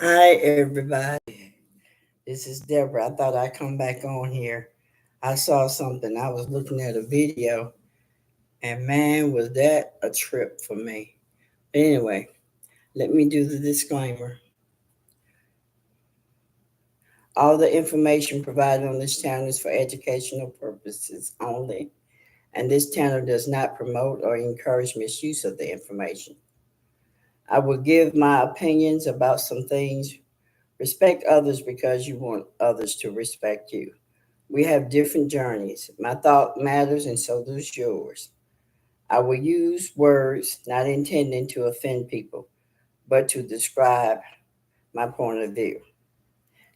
Hi, everybody. This is Deborah. I thought I'd come back on here. I saw something. I was looking at a video, and man, was that a trip for me. Anyway, let me do the disclaimer. All the information provided on this channel is for educational purposes only, and this channel does not promote or encourage misuse of the information. I will give my opinions about some things. Respect others because you want others to respect you. We have different journeys. My thought matters, and so does yours. I will use words not intending to offend people, but to describe my point of view.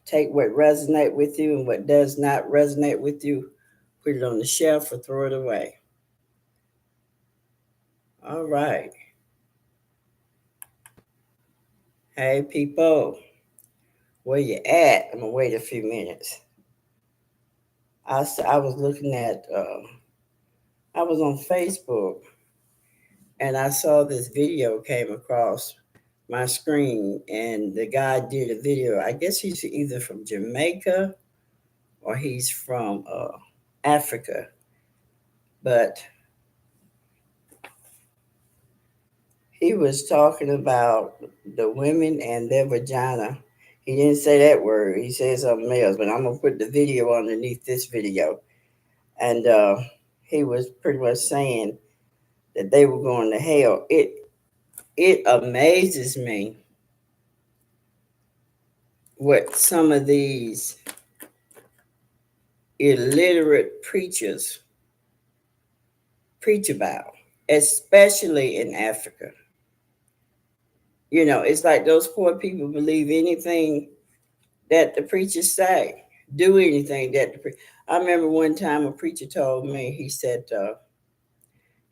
Take what resonates with you and what does not resonate with you, put it on the shelf or throw it away. All right. Hey, people, where you at? I'm gonna wait a few minutes. I was looking at. I was on Facebook and I saw this video came across my screen, and the guy did a video. I guess he's either from Jamaica or he's from Africa, but he was talking about the women and their vagina. He didn't say that word. He said something else, but I'm gonna put the video underneath this video. And he was pretty much saying that they were going to hell. It amazes me what some of these illiterate preachers preach about, especially in Africa. It's like those poor people believe anything that the preachers say, do anything that I remember one time a preacher told me, he said, I'm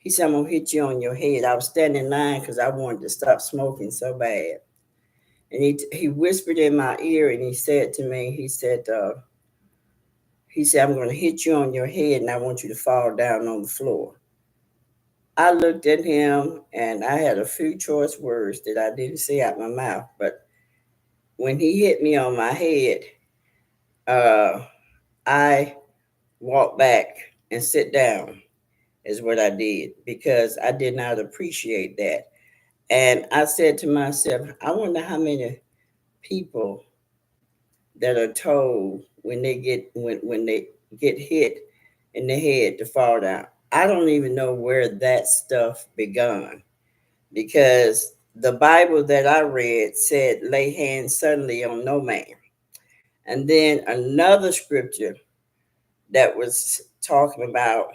going to hit you on your head. I was standing in line because I wanted to stop smoking so bad. And he whispered in my ear and he said to me, I'm going to hit you on your head and I want you to fall down on the floor. I looked at him and I had a few choice words that I didn't say out my mouth. But when he hit me on my head, uh, I walked back and sit down, is what I did, because I did not appreciate that. And I said to myself, I wonder how many people that are told when they get hit in the head to fall down. I don't even know where that stuff begun, because the Bible that I read said, lay hands suddenly on no man. And then another scripture that was talking about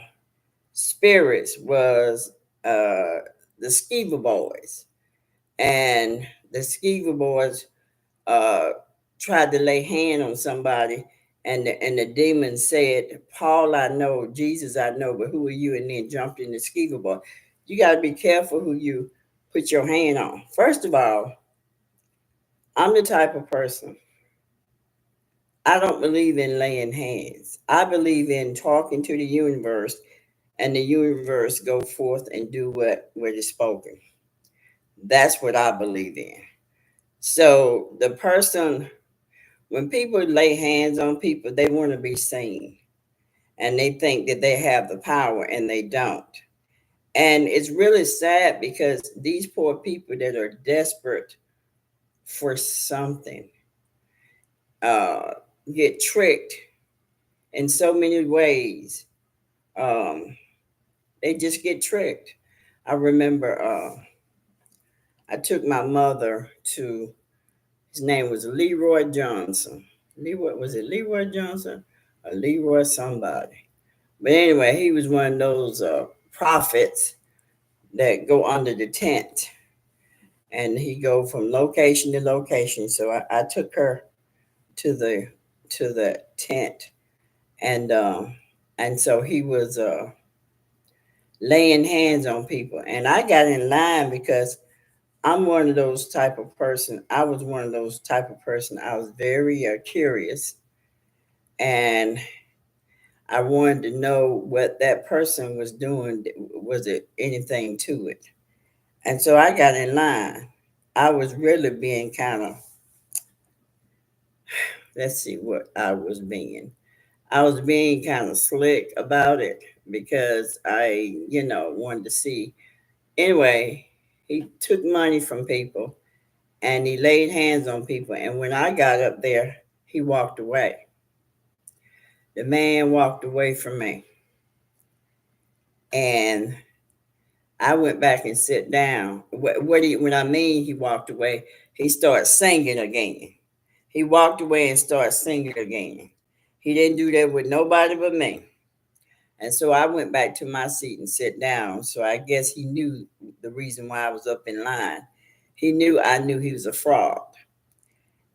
spirits was the Skeever boys. And the Skeever boys uh, tried to lay hand on somebody, and the demon said, Paul I know, Jesus I know, but who are you? And then jumped in the Skeever boy. You got to be careful who you put your hand on. First of all, I'm the type of person, I don't believe in laying hands. I believe in talking to the universe, and the universe go forth and do what is spoken. That's what I believe in. So the person, when people lay hands on people, they want to be seen, and they think that they have the power, and they don't. And it's really sad because these poor people that are desperate for something uh, get tricked in so many ways. Um, they just get tricked. I remember I took my mother to, his name was Leroy Johnson. Leroy, was it Leroy Johnson or Leroy somebody? But anyway, he was one of those prophets that go under the tent, and he go from location to location. So I took her to the tent, and so he was laying hands on people, and I got in line because I'm one of those type of person. I was one of those type of person. I was very curious, and I wanted to know what that person was doing. Was it anything to it? And so I got in line. I was really being kind of let's see what I was being. I was being kind of slick about it because I, wanted to see. Anyway, he took money from people and he laid hands on people. And when I got up there, he walked away. The man walked away from me. And I went back and sit down. When I mean he walked away, he started singing again. He walked away and started singing again. He didn't do that with nobody but me. And so I went back to my seat and sat down. So I guess he knew the reason why I was up in line. He knew I knew he was a fraud.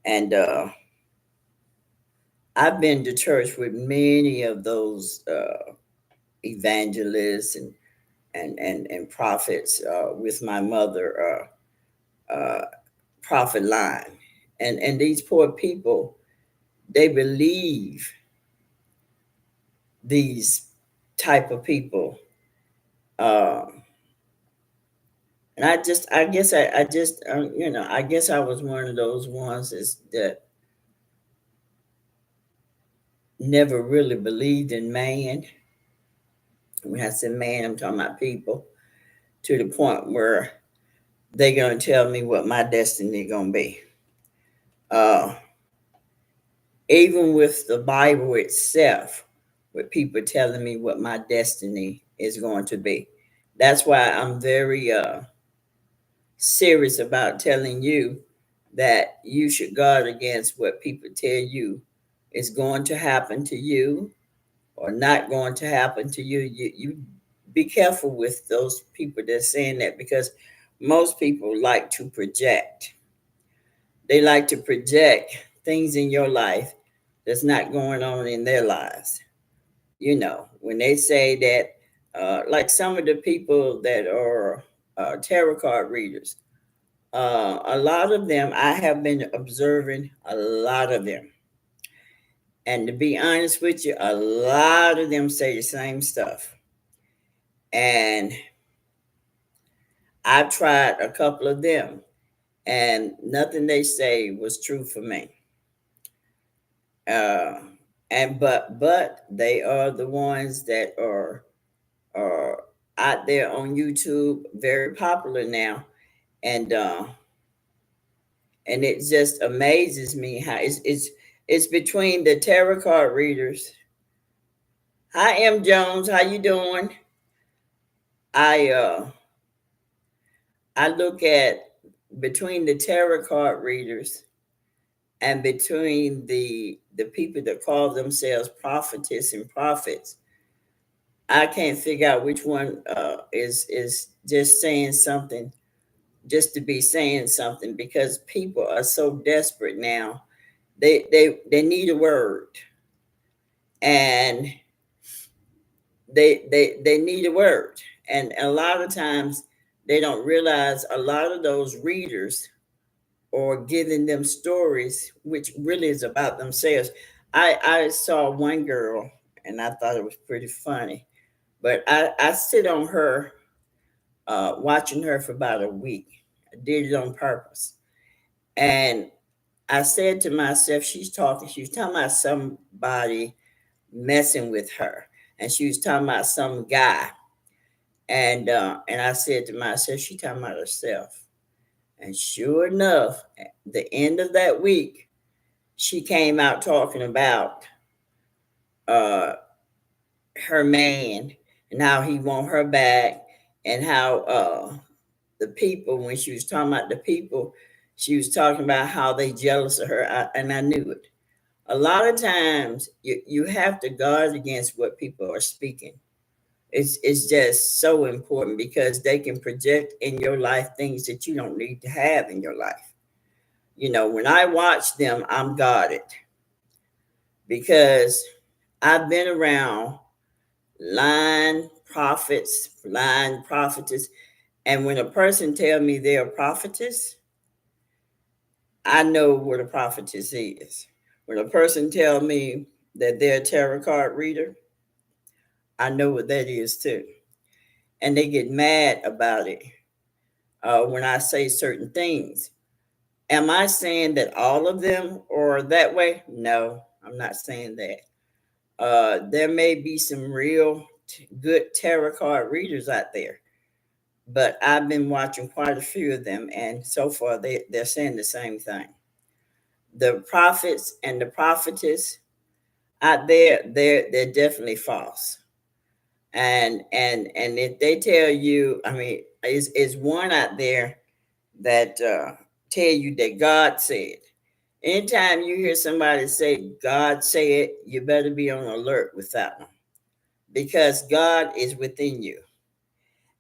And I've been to church with many of those evangelists and prophets with my mother, prophet line. And these poor people, they believe these type of people. Um, and I just, I guess I was one of those ones that never really believed in man. When I say man, I'm talking about people, to the point where they're going to tell me what my destiny going to be. Uh, Even with the Bible itself, with people telling me what my destiny is going to be. That's why I'm very serious about telling you that you should guard against what people tell you is going to happen to you or not going to happen to you. You be careful with those people that's saying that, because most people like to project. They like to project things in your life that's not going on in their lives. When they say that, like some of the people that are tarot card readers, a lot of them, I have been observing a lot of them. And to be honest with you, a lot of them say the same stuff. And I've tried a couple of them, and nothing they say was true for me. Uh, but they are the ones that are out there on YouTube, very popular now, and it just amazes me how it's between the tarot card readers. Hi, M. Jones, how you doing? I uh I look at between the tarot card readers and between the people that call themselves prophetess and prophets. I can't figure out which one is just saying something just to be saying something, because people are so desperate now. They need a word, and they need a word, and a lot of times they don't realize a lot of those readers are giving them stories which really is about themselves. I saw one girl and I thought it was pretty funny, but I sit on her, watching her for about a week. I did it on purpose. And I said to myself, she was talking about somebody messing with her. And she was talking about some guy. And I said to myself, she talking about herself. And sure enough, at the end of that week, she came out talking about uh, her man and how he want her back, and how the people, when she was talking about the people, she was talking about how they jealous of her. And I knew it. A lot of times you have to guard against what people are speaking. It's just so important, because they can project in your life things that you don't need to have in your life. When I watch them, I'm guarded, because I've been around lying prophets, lying prophetess. And when a person tell me they're a prophetess, I know what a prophetess is. When a person tell me that they're a tarot card reader, I know what that is too. And they get mad about it when I say certain things. Am I saying that all of them are that way? No, I'm not saying that. There may be some real good tarot card readers out there, but I've been watching quite a few of them, and so far they're saying the same thing. The prophets and the prophetess out there, they're definitely false. And if they tell you, I mean, is one out there that tell you that God said. Anytime you hear somebody say God said, you better be on alert with that one, because God is within you,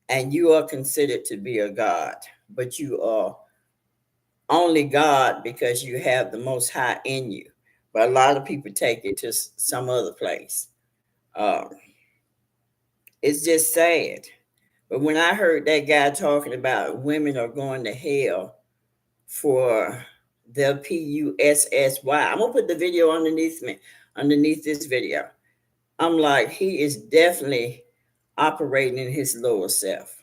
and you are considered to be a God, but you are only God because you have the Most High in you. But a lot of people take it to some other place. Um, it's just sad. But when I heard that guy talking about women are going to hell for the PUSSY, I'm gonna put the video underneath this video. I'm like, he is definitely operating in his lower self.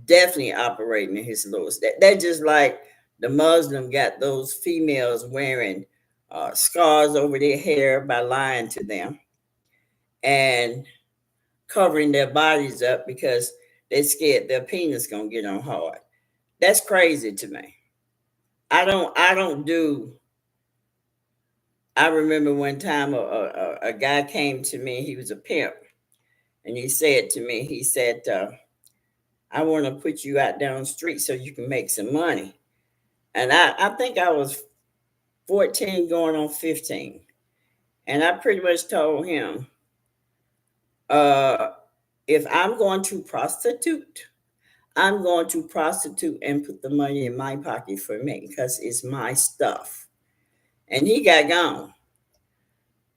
Definitely operating in his lowest. That just like the Muslim got those females wearing scars over their hair by lying to them and covering their bodies up because they scared their penis gonna get on hard. That's crazy to me. I don't do. I remember one time a guy came to me. He was a pimp, and he said to me, he said, "I want to put you out down the street so you can make some money." And I think I was 14 going on 15. And I pretty much told him, uh, if I'm going to prostitute, I'm going to prostitute and put the money in my pocket for me because it's my stuff. And he got gone.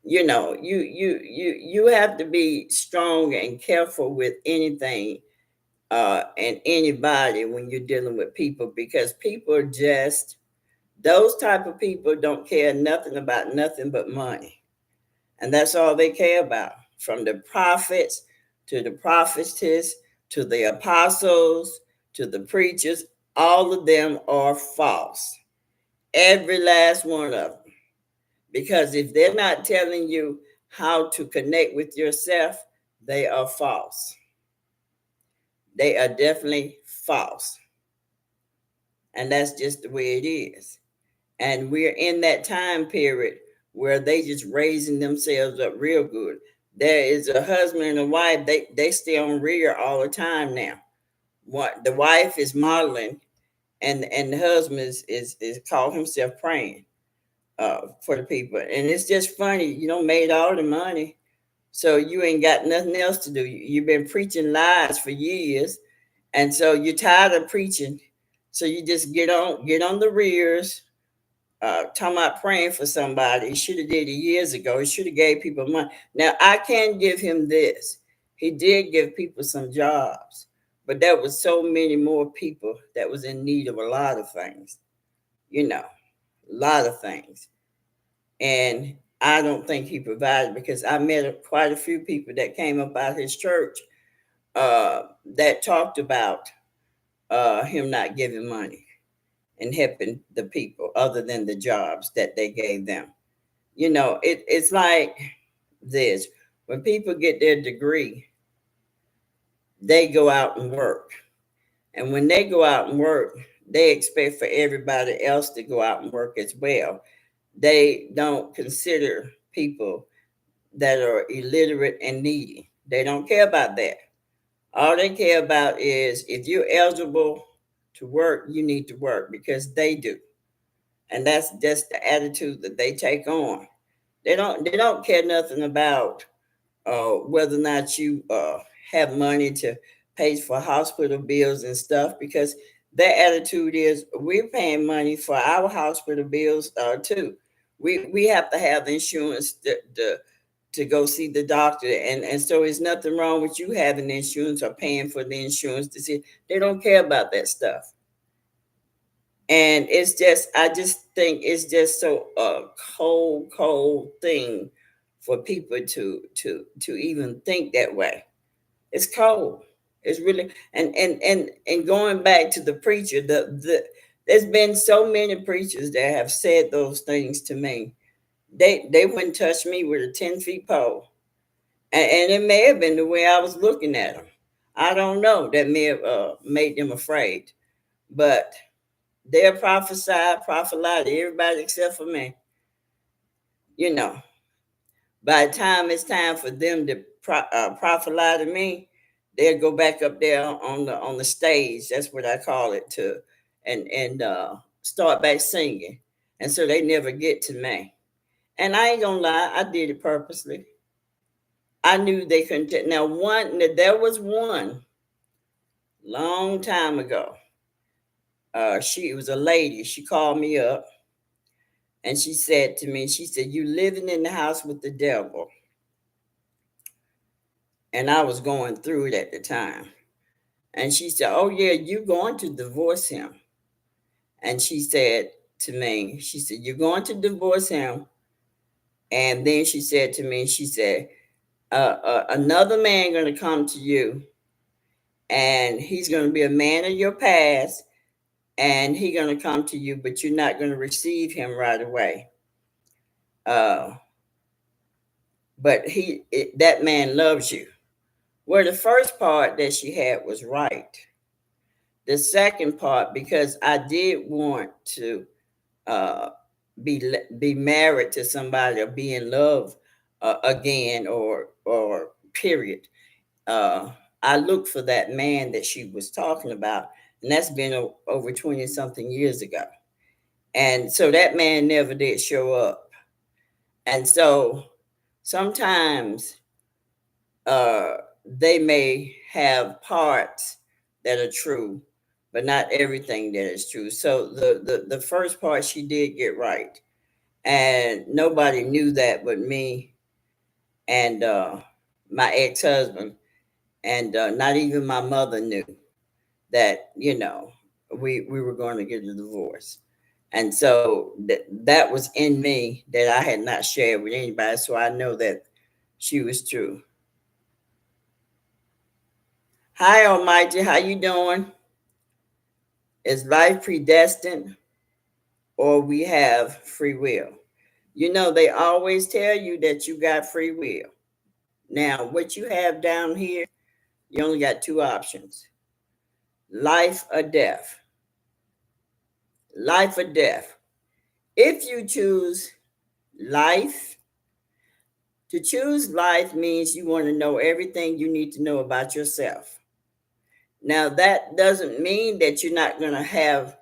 You know, you have to be strong and careful with anything and anybody when you're dealing with people, because people are just those type of people don't care nothing about nothing but money. And that's all they care about. From the prophets to the prophetess to the apostles to the preachers, all of them are false. Every last one of them. Because if they're not telling you how to connect with yourself, they are false. They are definitely false. And that's just the way it is. And we're in that time period where they just raising themselves up real good. There is a husband and a wife, they stay on rear all the time now. What the wife is modeling, and the husband is called himself praying for the people. And it's just funny, you know, made all the money. So you ain't got nothing else to do. You've been preaching lies for years, and so you're tired of preaching. So you just get on the rears, talking about praying for somebody. He should have did it years ago. He should have gave people money. Now I can give him this. He did give people some jobs, but there was so many more people that was in need of a lot of things. You know, a lot of things. And I don't think he provided, because I met quite a few people that came up out of his church that talked about him not giving money and helping the people other than the jobs that they gave them. You know, it's like this: when people get their degree, they go out and work. And when they go out and work, they expect for everybody else to go out and work as well. They don't consider people that are illiterate and needy. They don't care about that. All they care about is if you're eligible to work, you need to work because they do. And that's just the attitude that they take on. They don't care nothing about whether or not you have money to pay for hospital bills and stuff, because their attitude is we're paying money for our hospital bills too. We have to have insurance to go see the doctor, and so there's nothing wrong with you having insurance or paying for the insurance to see. They don't care about that stuff. And it's just, I just think it's just so cold thing for people to even think that way. It's cold. It's really, and going back to the preacher, There's been so many preachers that have said those things to me. They wouldn't touch me with a 10 feet pole, and it may have been the way I was looking at them. I don't know. That may have made them afraid, but they'll prophesy to everybody except for me. You know, by the time it's time for them to prophesy to me, they'll go back up there on the stage. That's what I call it, to and start back singing, and so they never get to me. And I ain't gonna lie, I did it purposely. I knew they couldn't. There was one long time ago. She was a lady. She called me up and she said to me, she said, "You living in the house with the devil." And I was going through it at the time. And she said, "Oh yeah, you going to divorce him." And she said to me, she said, "You're going to divorce him." And then she said to me, she said, "Another man going to come to you, and he's going to be a man of your past, and he's going to come to you, but you're not going to receive him right away. Uh, but that man loves you." Well, the first part that she had was right. The second part, because I did want to uh, be married to somebody or be in love again, or period. I looked for that man that she was talking about, and that's been over 20 something years ago. And so that man never did show up. And so sometimes they may have parts that are true, but not everything that is true. So the first part she did get right. And nobody knew that but me and my ex-husband. And not even my mother knew that, we were going to get a divorce. And so that was in me that I had not shared with anybody. So I know that she was true. Hi, Almighty. How you doing? Is life predestined, or we have free will? They always tell you that you got free will. Now, what you have down here, you only got two options: life or death. Life or death. If you choose life, to choose life means you want to know everything you need to know about yourself. Now, that doesn't mean that you're not going to have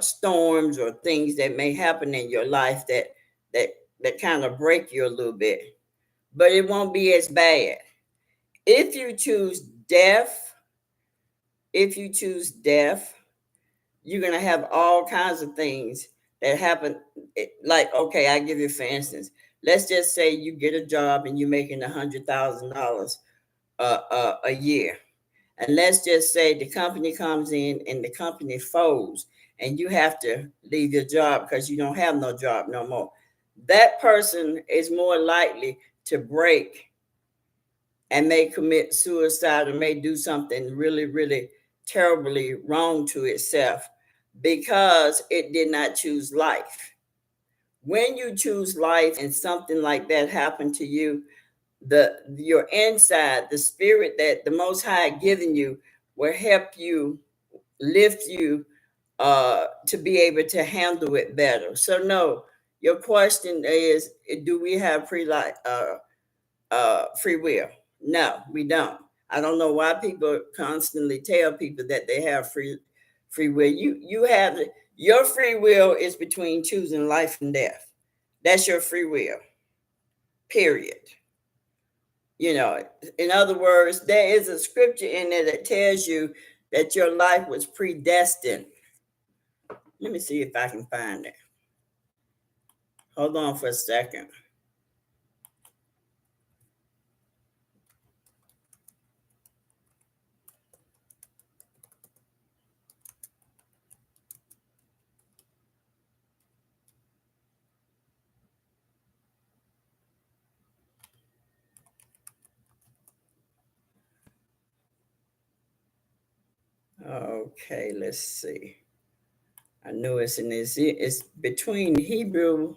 storms or things that may happen in your life that that kind of break you a little bit, but it won't be as bad. If you choose death, if you choose death, you're gonna have all kinds of things that happen. Like, okay, I give you for instance. Let's just say you get a job and you're making $100,000 a year. And let's just say the company comes in and the company folds, and you have to leave your job because you don't have no job no more. That person is more likely to break and may commit suicide or may do something really, really terribly wrong to itself because it did not choose life. When you choose life and something like that happened to you, your inside, the spirit that the Most High given you, will help you, lift you, to be able to handle it better. So no, your question is, do we have free will? No, we don't. I don't know why people constantly tell people that they have free will. You have your free will is between choosing life and death. That's your free will. Period. In other words, there is a scripture in there that tells you that your life was predestined. Let me see if I can find it. Hold on for a second. Okay, let's see. I know it's in this. It's between Hebrew.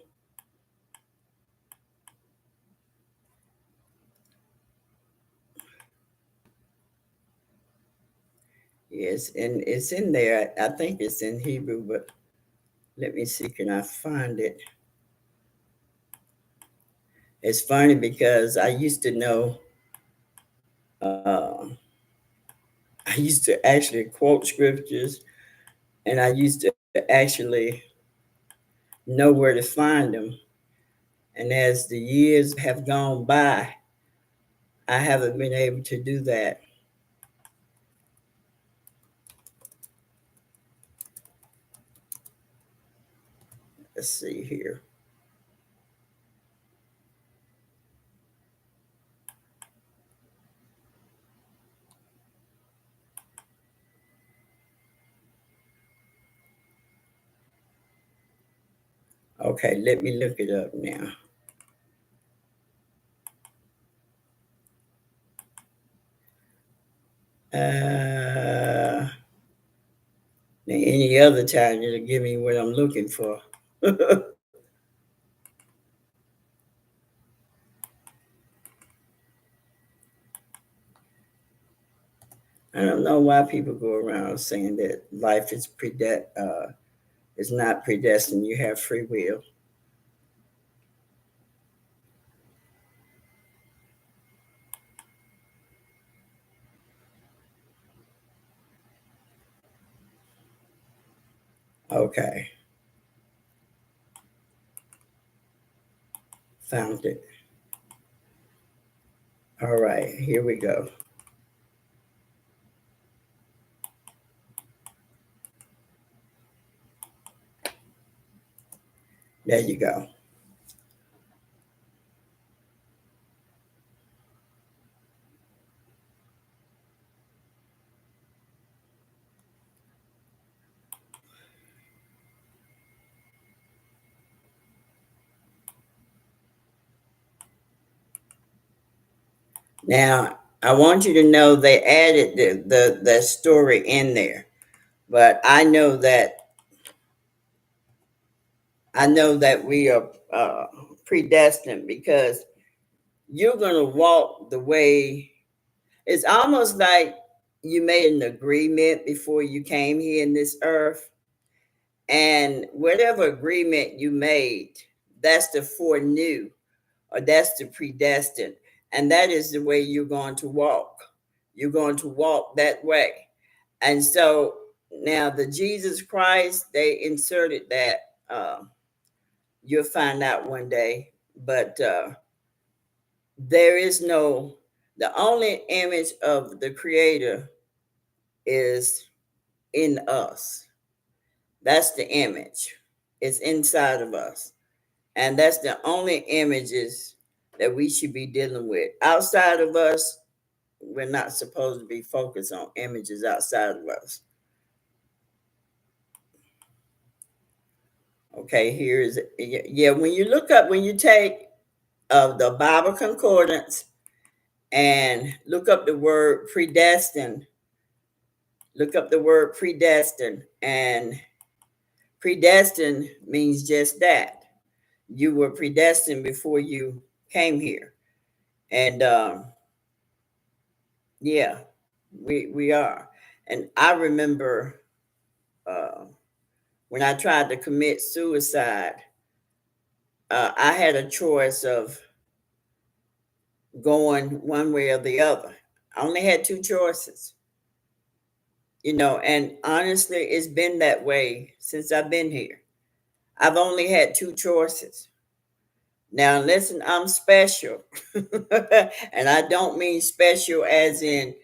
Yes, and it's in there. I think it's in Hebrew, but let me see. Can I find it? It's funny because I used to know. I used to actually quote scriptures, and I used to actually know where to find them. And as the years have gone by, I haven't been able to do that. Let's see here. Okay, let me look it up now. Any other time it'll give me what I'm looking for. I don't know why people go around saying that life is not predestined. You have free will. Okay, found it. All right, here we go. There you go. Now, I want you to know they added the story in there, but I know that we are predestined because you're going to walk the way. It's almost like you made an agreement before you came here in this earth, and whatever agreement you made, that's the foreknew, or that's the predestined, and that is the way you're going to walk. You're going to walk that way. And so now the Jesus Christ, they inserted that. You'll find out one day, but there is no, the only image of the Creator is in us. That's the image. It's inside of us. And that's the only images that we should be dealing with. Outside of us, we're not supposed to be focused on images outside of us. Okay, here's, yeah, when you look up, when you take the Bible Concordance and look up the word predestined, look up the word predestined, and predestined means just that. You were predestined before you came here. And yeah, we are. And I remember uh, when I tried to commit suicide, I had a choice of going one way or the other. I only had two choices, and honestly, it's been that way since I've been here. I've only had two choices. Now, listen, I'm special. And I don't mean special as in,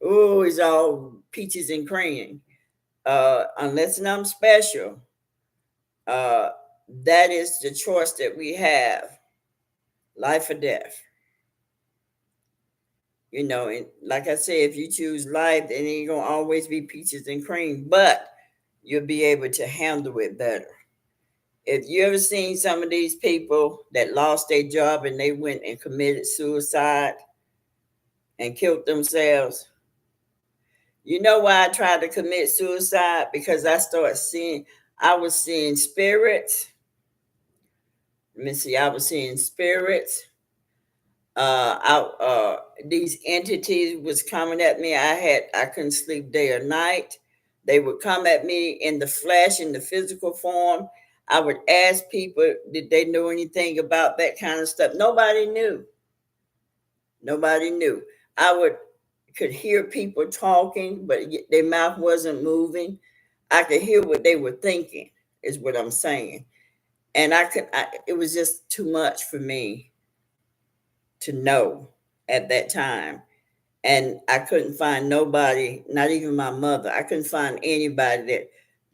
oh, it's all peaches and cream. Unless I'm special, uh, that is the choice that we have, life or death. And like I said, if you choose life, then it ain't gonna always be peaches and cream, but you'll be able to handle it better. If you ever seen some of these people that lost their job and they went and committed suicide and killed themselves, you know why I tried to commit suicide? Because I started seeing I was seeing spirits. Let me see. I was seeing spirits. These entities was coming at me. I couldn't sleep day or night. They would come at me in the flesh, in the physical form. I would ask people, did they know anything about that kind of stuff? Nobody knew. Nobody knew. I would could hear people talking, but their mouth wasn't moving. I could hear what they were thinking, is what I'm saying. And it was just too much for me to know at that time. And I couldn't find nobody, not even my mother. I couldn't find anybody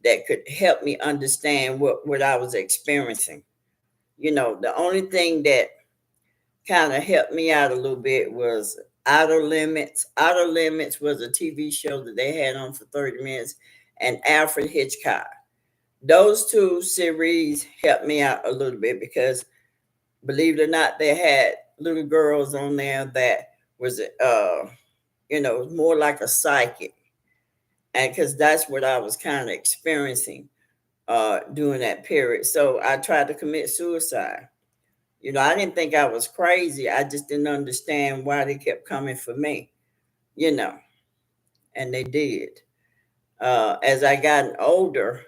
that could help me understand what I was experiencing. The only thing that kind of helped me out a little bit was Outer Limits. Outer Limits was a TV show that they had on for 30 minutes, and Alfred Hitchcock. Those two series helped me out a little bit because, believe it or not, they had little girls on there that was, more like a psychic. And because that's what I was kind of experiencing during that period. So I tried to commit suicide. I didn't think I was crazy. I just didn't understand why they kept coming for me, you know, and they did. As I got older,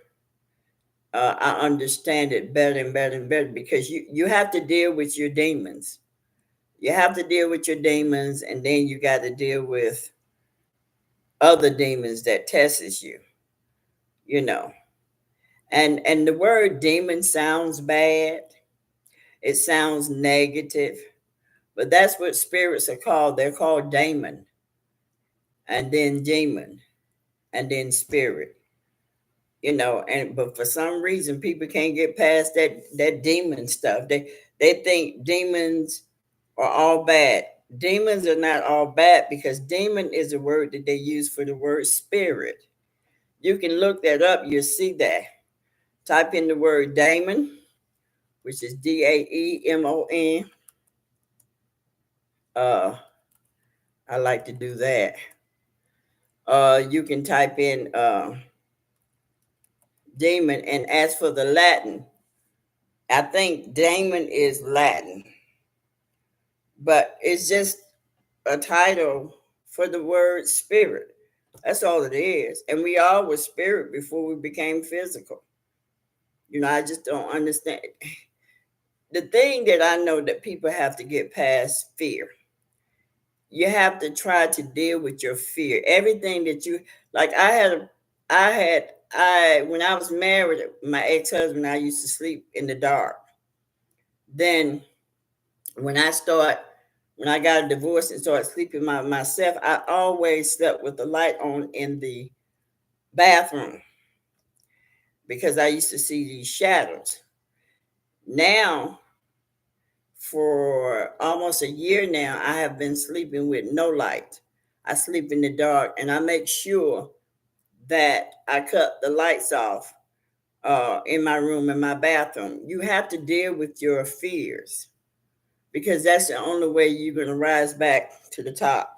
I understand it better and better and better because you have to deal with your demons. You have to deal with your demons, and then you got to deal with other demons that tests you, you know. And the word demon sounds bad. It sounds negative, but that's what spirits are called. They're called daemon, and then demon, and then spirit. And but for some reason people can't get past that demon stuff. They think demons are all bad. Demons are not all bad because demon is a word that they use for the word spirit. You can look that up, you'll see that. Type in the word daemon, which is Daemon. I like to do that. You can type in demon and ask for the Latin. I think daemon is Latin, but it's just a title for the word spirit. That's all it is. And we all were spirit before we became physical. I just don't understand. The thing that I know that people have to get past fear. You have to try to deal with your fear. Everything that you like, when I was married, my ex-husband, I used to sleep in the dark. Then when when I got a divorce and started sleeping myself, I always slept with the light on in the bathroom because I used to see these shadows. Now, for almost a year now, I have been sleeping with no light. I sleep in the dark and I make sure that I cut the lights off in my room, in my bathroom. You have to deal with your fears because that's the only way you're going to rise back to the top.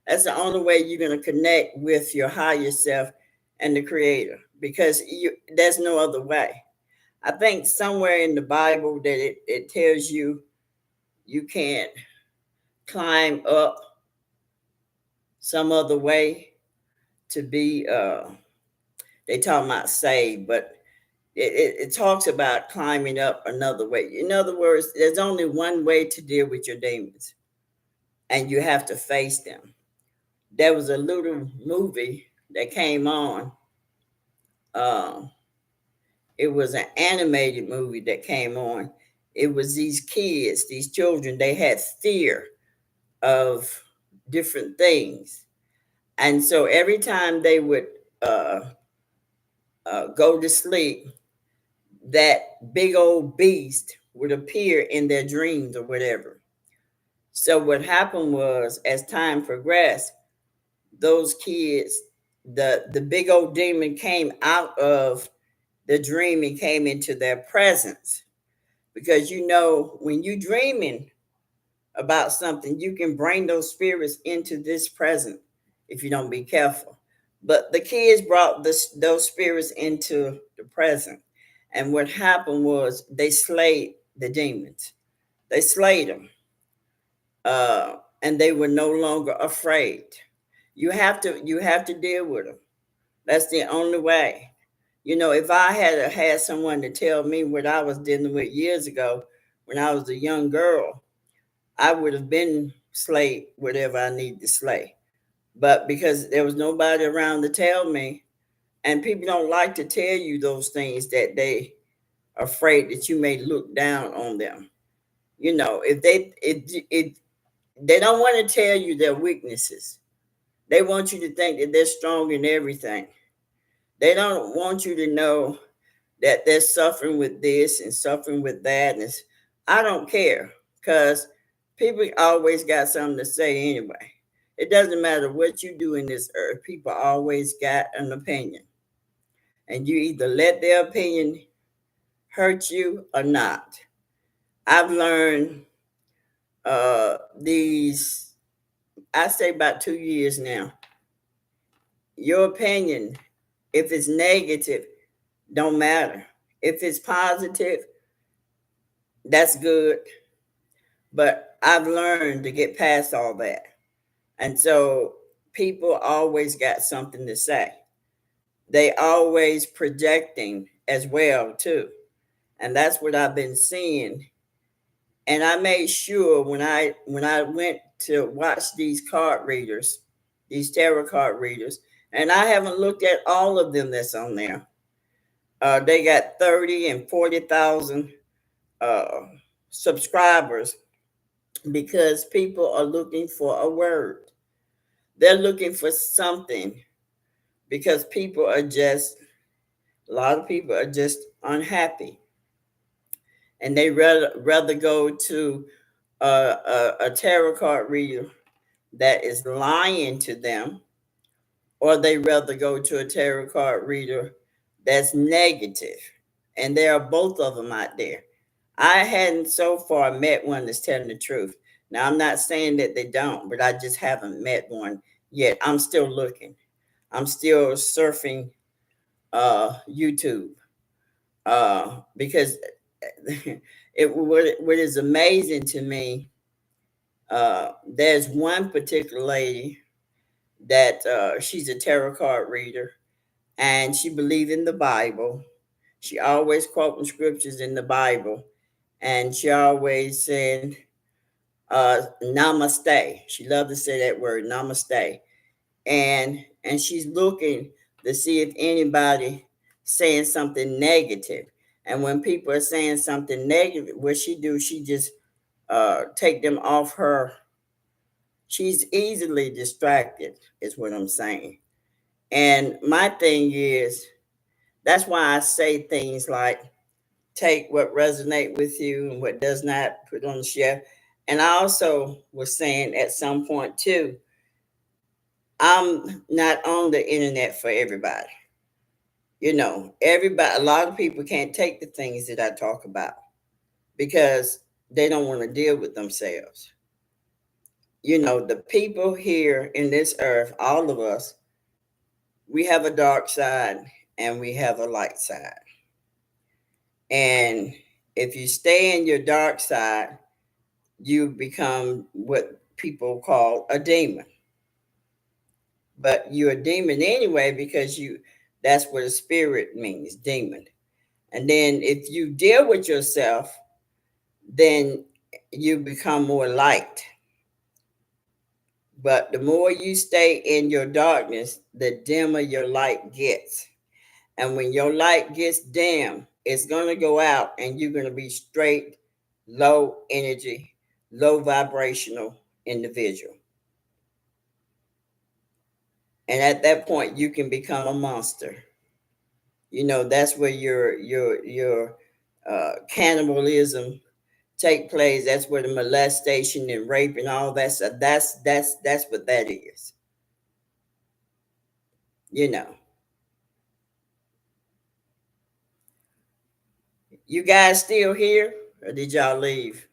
That's the only way you're going to connect with your higher self and the creator because there's no other way. I think somewhere in the Bible that it tells you you can't climb up some other way to be, they talk about saved, but it talks about climbing up another way. In other words, there's only one way to deal with your demons, and you have to face them. There was a little movie that came on. Um, it was an animated movie that came on. It was these kids, these children, they had fear of different things. And so every time they would uh, go to sleep, that big old beast would appear in their dreams or whatever. So what happened was, as time progressed, those kids, the big old demon came out of the dream and came into their presence. Because when you're dreaming about something, you can bring those spirits into this present if you don't be careful. But the kids brought those spirits into the present. And what happened was they slayed the demons. They slayed them, and they were no longer afraid. You have to deal with them. That's the only way. If I had someone to tell me what I was dealing with years ago when I was a young girl, I would have been slayed whatever I need to slay. But because there was nobody around to tell me, and people don't like to tell you those things that they are afraid that you may look down on them. If they don't want to tell you their weaknesses. They want you to think that they're strong in everything. They don't want you to know that they're suffering with this and suffering with that. And I don't care, because people always got something to say anyway. It doesn't matter what you do in this earth, people always got an opinion. And you either let their opinion hurt you or not. I've learned these, I say about 2 years now. Your opinion, if it's negative, don't matter. If it's positive, that's good. But I've learned to get past all that. And so people always got something to say. They always projecting as well too. And that's what I've been seeing. And I made sure when I went to watch these card readers, these tarot card readers, and I haven't looked at all of them that's on there. They got 30 and 40,000 uh, subscribers, because people are looking for a word. They're looking for something, because a lot of people are just unhappy, and they rather go to a tarot card reader that is lying to them, or they rather go to a tarot card reader that's negative. And there are both of them out there. I hadn't so far met one that's telling the truth. Now, I'm not saying that they don't, but I just haven't met one yet. I'm still looking. I'm still surfing YouTube, because what is amazing to me, there's one particular lady that she's a tarot card reader, and she believes in the Bible. She always quoting scriptures in the Bible, and she always said namaste. She loved to say that word, namaste. And she's looking to see if anybody saying something negative. And when people are saying something negative, what she do, she just take them off her. She's easily distracted, is what I'm saying. And my thing is, that's why I say things like, take what resonate with you and what does not, put on the shelf. And I also was saying at some point too, I'm not on the internet for everybody. Everybody, a lot of people can't take the things that I talk about, because they don't want to deal with themselves. The people here in this earth, all of us, we have a dark side and we have a light side. And if you stay in your dark side, you become what people call a demon. But you're a demon anyway, because that's what a spirit means, demon. And then if you deal with yourself, then you become more light. But the more you stay in your darkness, the dimmer your light gets. And when your light gets dim, it's going to go out, and you're going to be straight, low energy, low vibrational individual. And at that point, you can become a monster. That's where your cannibalism take place. That's where the molestation and rape and all that stuff. That's what that is. You know. You guys still here, or did y'all leave?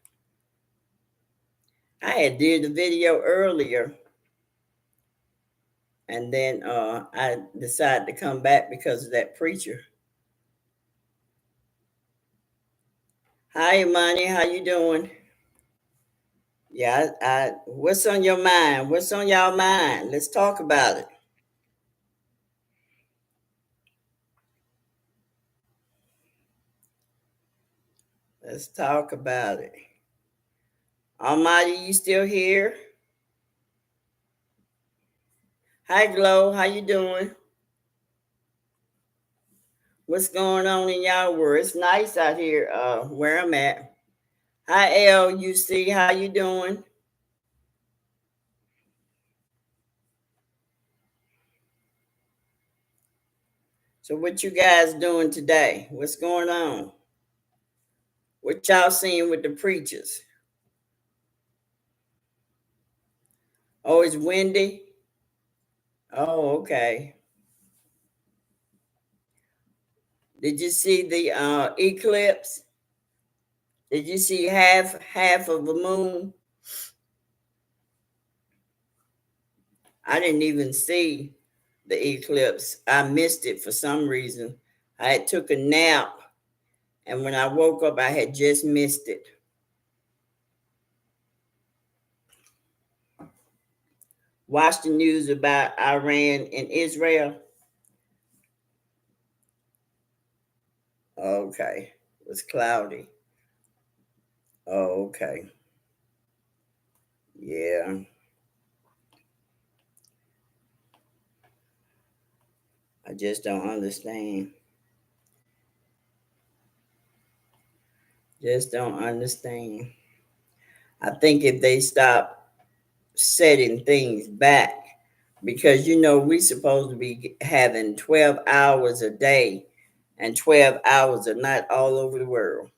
I had did the video earlier, and then I decided to come back because of that preacher. Hi, Imani. How you doing? Yeah, what's on your mind? What's on y'all mind? Let's talk about it. Let's talk about it. Almighty, you still here? Hi, Glow. How you doing? What's going on in y'all world? It's nice out here, where I'm at. Hi, LUC. How you doing? So, what you guys doing today? What's going on? What y'all seeing with the preachers? Oh, it's windy. Oh, okay. Did you see the eclipse? Did you see half of a moon? I didn't even see the eclipse. I missed it for some reason. I had took a nap, and when I woke up, I had just missed it. Watched the news about Iran and Israel. Okay, it was cloudy. Oh, okay, yeah. I just don't understand. Just don't understand. I think if they stop setting things back, because we supposed to be having 12 hours a day, and 12 hours a night all over the world.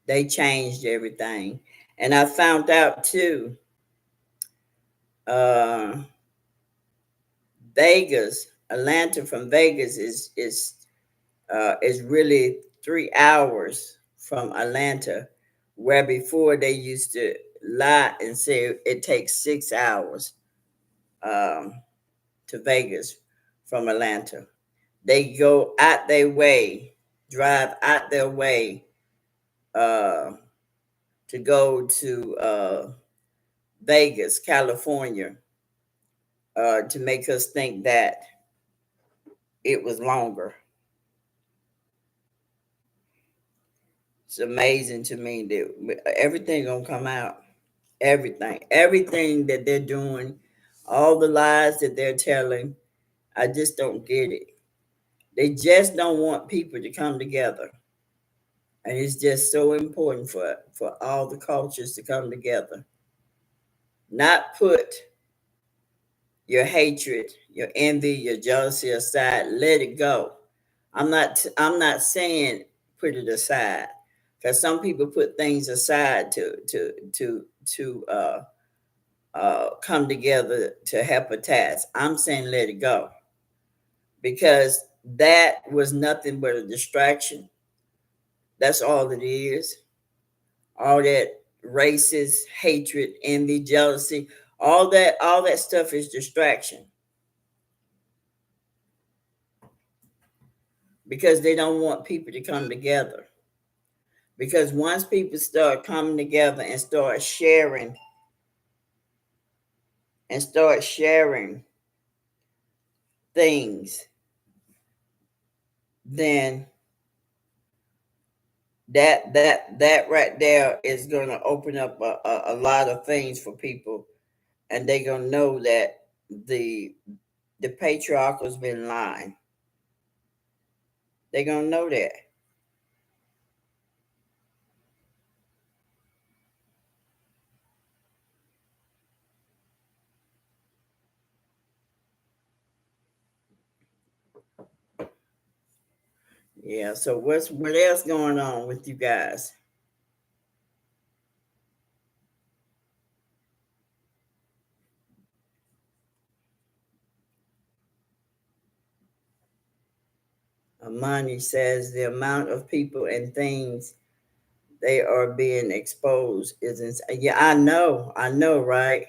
They changed everything. And I found out too, uh Vegas, Atlanta from Vegas is really 3 hours from Atlanta, where before they used to lie and say it takes 6 hours um to Vegas from Atlanta. They go out their way, drive out their way, uh, to go to Vegas, California, to make us think that it was longer. It's amazing to me that everything gonna come out. Everything that they're doing, all the lies that they're telling. I just don't get it. They just don't want people to come together. And it's just so important for all the cultures to come together. Not put your hatred, your envy, your jealousy aside. Let it go. I'm not saying put it aside, because some people put things aside to come together to help a task. I'm saying let it go, because that was nothing but a distraction. That's all it is. All that racist hatred, envy, jealousy, all that stuff is distraction, because they don't want people to come together. Because once people start coming together and start sharing things, then that right there is going to open up a lot of things for people, and they're going to know that the patriarchal's been lying. They're going to know that. Yeah, so what else going on with you guys? Amani says the amount of people and things they are being exposed is insane. Yeah, I know, right?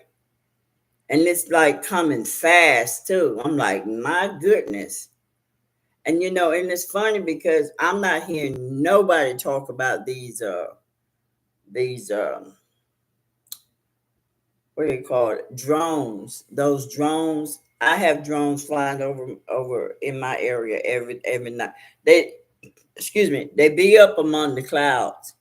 And it's like coming fast too. I'm like, my goodness. And and it's funny because I'm not hearing nobody talk about these what do you call it, drones. Those drones, I have drones flying over in my area every night. They, excuse me, they be up among the clouds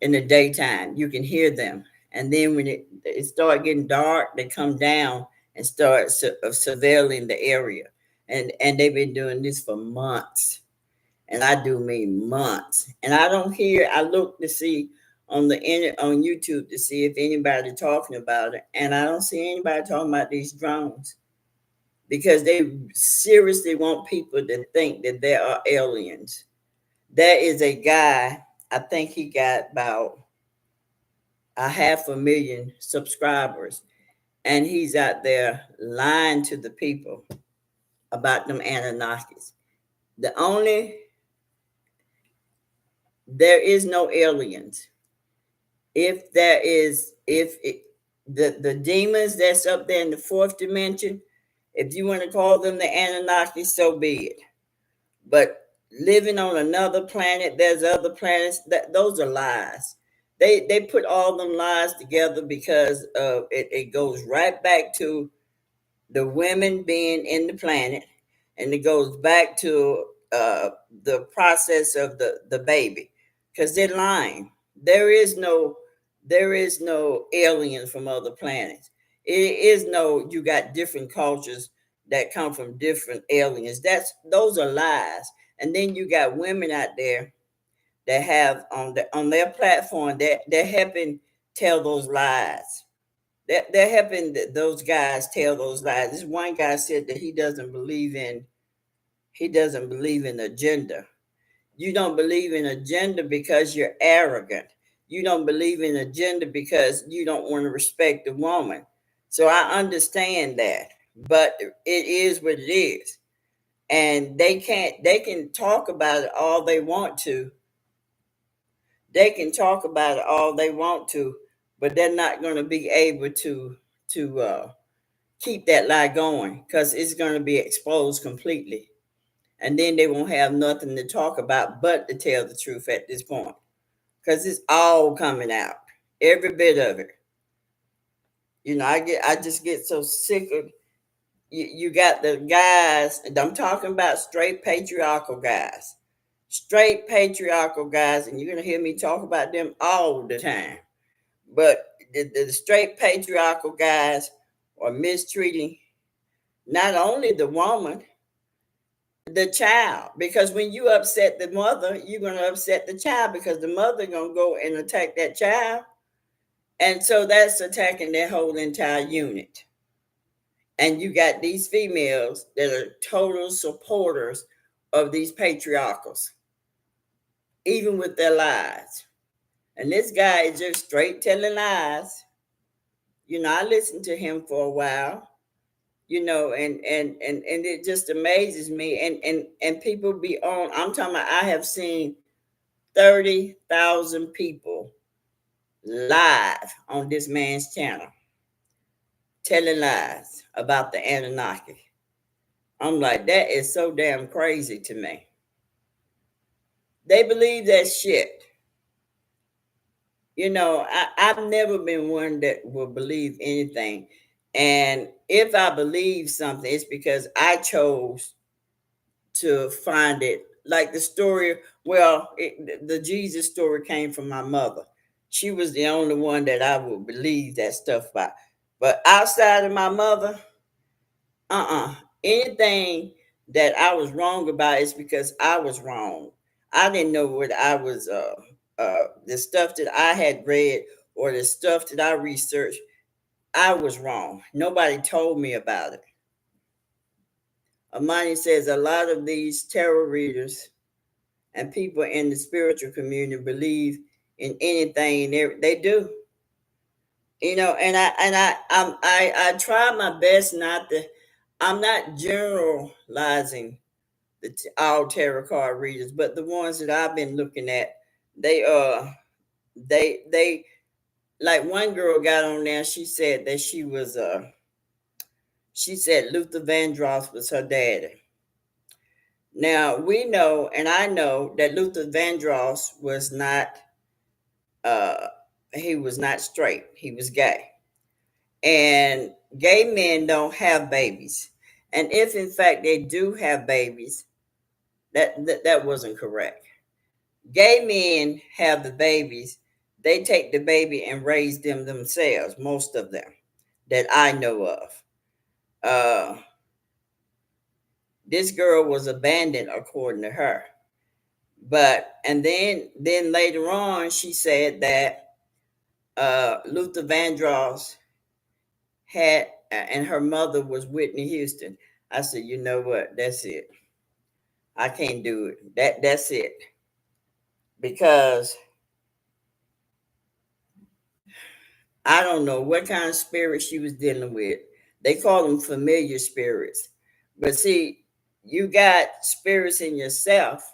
in the daytime. You can hear them, and then when it start getting dark, they come down and start surveilling the area. And they've been doing this for months, and I do mean months. And I don't hear. I look to see on the internet, on YouTube, to see if anybody talking about it, and I don't see anybody talking about these drones because they seriously want people to think that there are aliens. There is a guy. I think he got about a 500,000 subscribers, and he's out there lying to the people about them Anunnakis. The only There is no aliens. If there is, if it, the demons that's up there in the fourth dimension, if you want to call them the Anunnaki, so be it. But living on another planet, there's other planets. Those are lies. They put all them lies together because of it. It goes right back to the women being in the planet, and it goes back to the process of the baby, because they're lying. There is no alien from other planets. It is no, you got different cultures that come from different aliens. Those are lies. And then you got women out there that have on their platform that they're helping tell those lies. They're helping those guys tell those lies. This one guy said that he doesn't believe in agenda. You don't believe in agenda because you're arrogant. You don't believe in agenda because you don't want to respect the woman. So I understand that, but it is what it is. And they can talk about it all they want to. They can talk about it all they want to, but they're not going to be able to keep that lie going, because it's going to be exposed completely. And then they won't have nothing to talk about but to tell the truth at this point, because it's all coming out, every bit of it. I just get so sick of you got the guys, and I'm talking about straight patriarchal guys, and you're gonna hear me talk about them all the time. But the straight patriarchal guys are mistreating not only the woman, the child. Because when you upset the mother, you're going to upset the child, because the mother going to go and attack that child. And so that's attacking their whole entire unit. And you got these females that are total supporters of these patriarchals, even with their lies. And this guy is just straight telling lies. I listened to him for a while, and it just amazes me. And people be on. I'm talking about, I have seen 30,000 people live on this man's channel telling lies about the Anunnaki. I'm like, that is so damn crazy to me. They believe that shit. I've never been one that will believe anything. And if I believe something, it's because I chose to find it. Like the story, well, the Jesus story came from my mother. She was the only one that I would believe that stuff about. But outside of my mother, anything that I was wrong about is because I was wrong. I didn't know what I was, the stuff that I had read or the stuff that I researched, I was wrong. Nobody told me about it. Amani says a lot of these tarot readers and people in the spiritual community believe in anything they do. And I try my best not to. I'm not generalizing all tarot card readers, but the ones that I've been looking at, they they like, one girl got on there. She said that she said Luther Vandross was her daddy. Now we know, and I know that Luther Vandross was not. Uh, he was not straight. He was gay, and gay men don't have babies. And if in fact they do have babies, that wasn't correct. Gay men have the babies. They take the baby and raise them themselves. Most of them that I know of. Uh, this girl was abandoned, according to her. But and then later on, she said that Luther Vandross had and her mother was Whitney Houston. I said, you know what? That's it. I can't do it. That's it. Because I don't know what kind of spirit she was dealing with. They call them familiar spirits. But see, you got spirits in yourself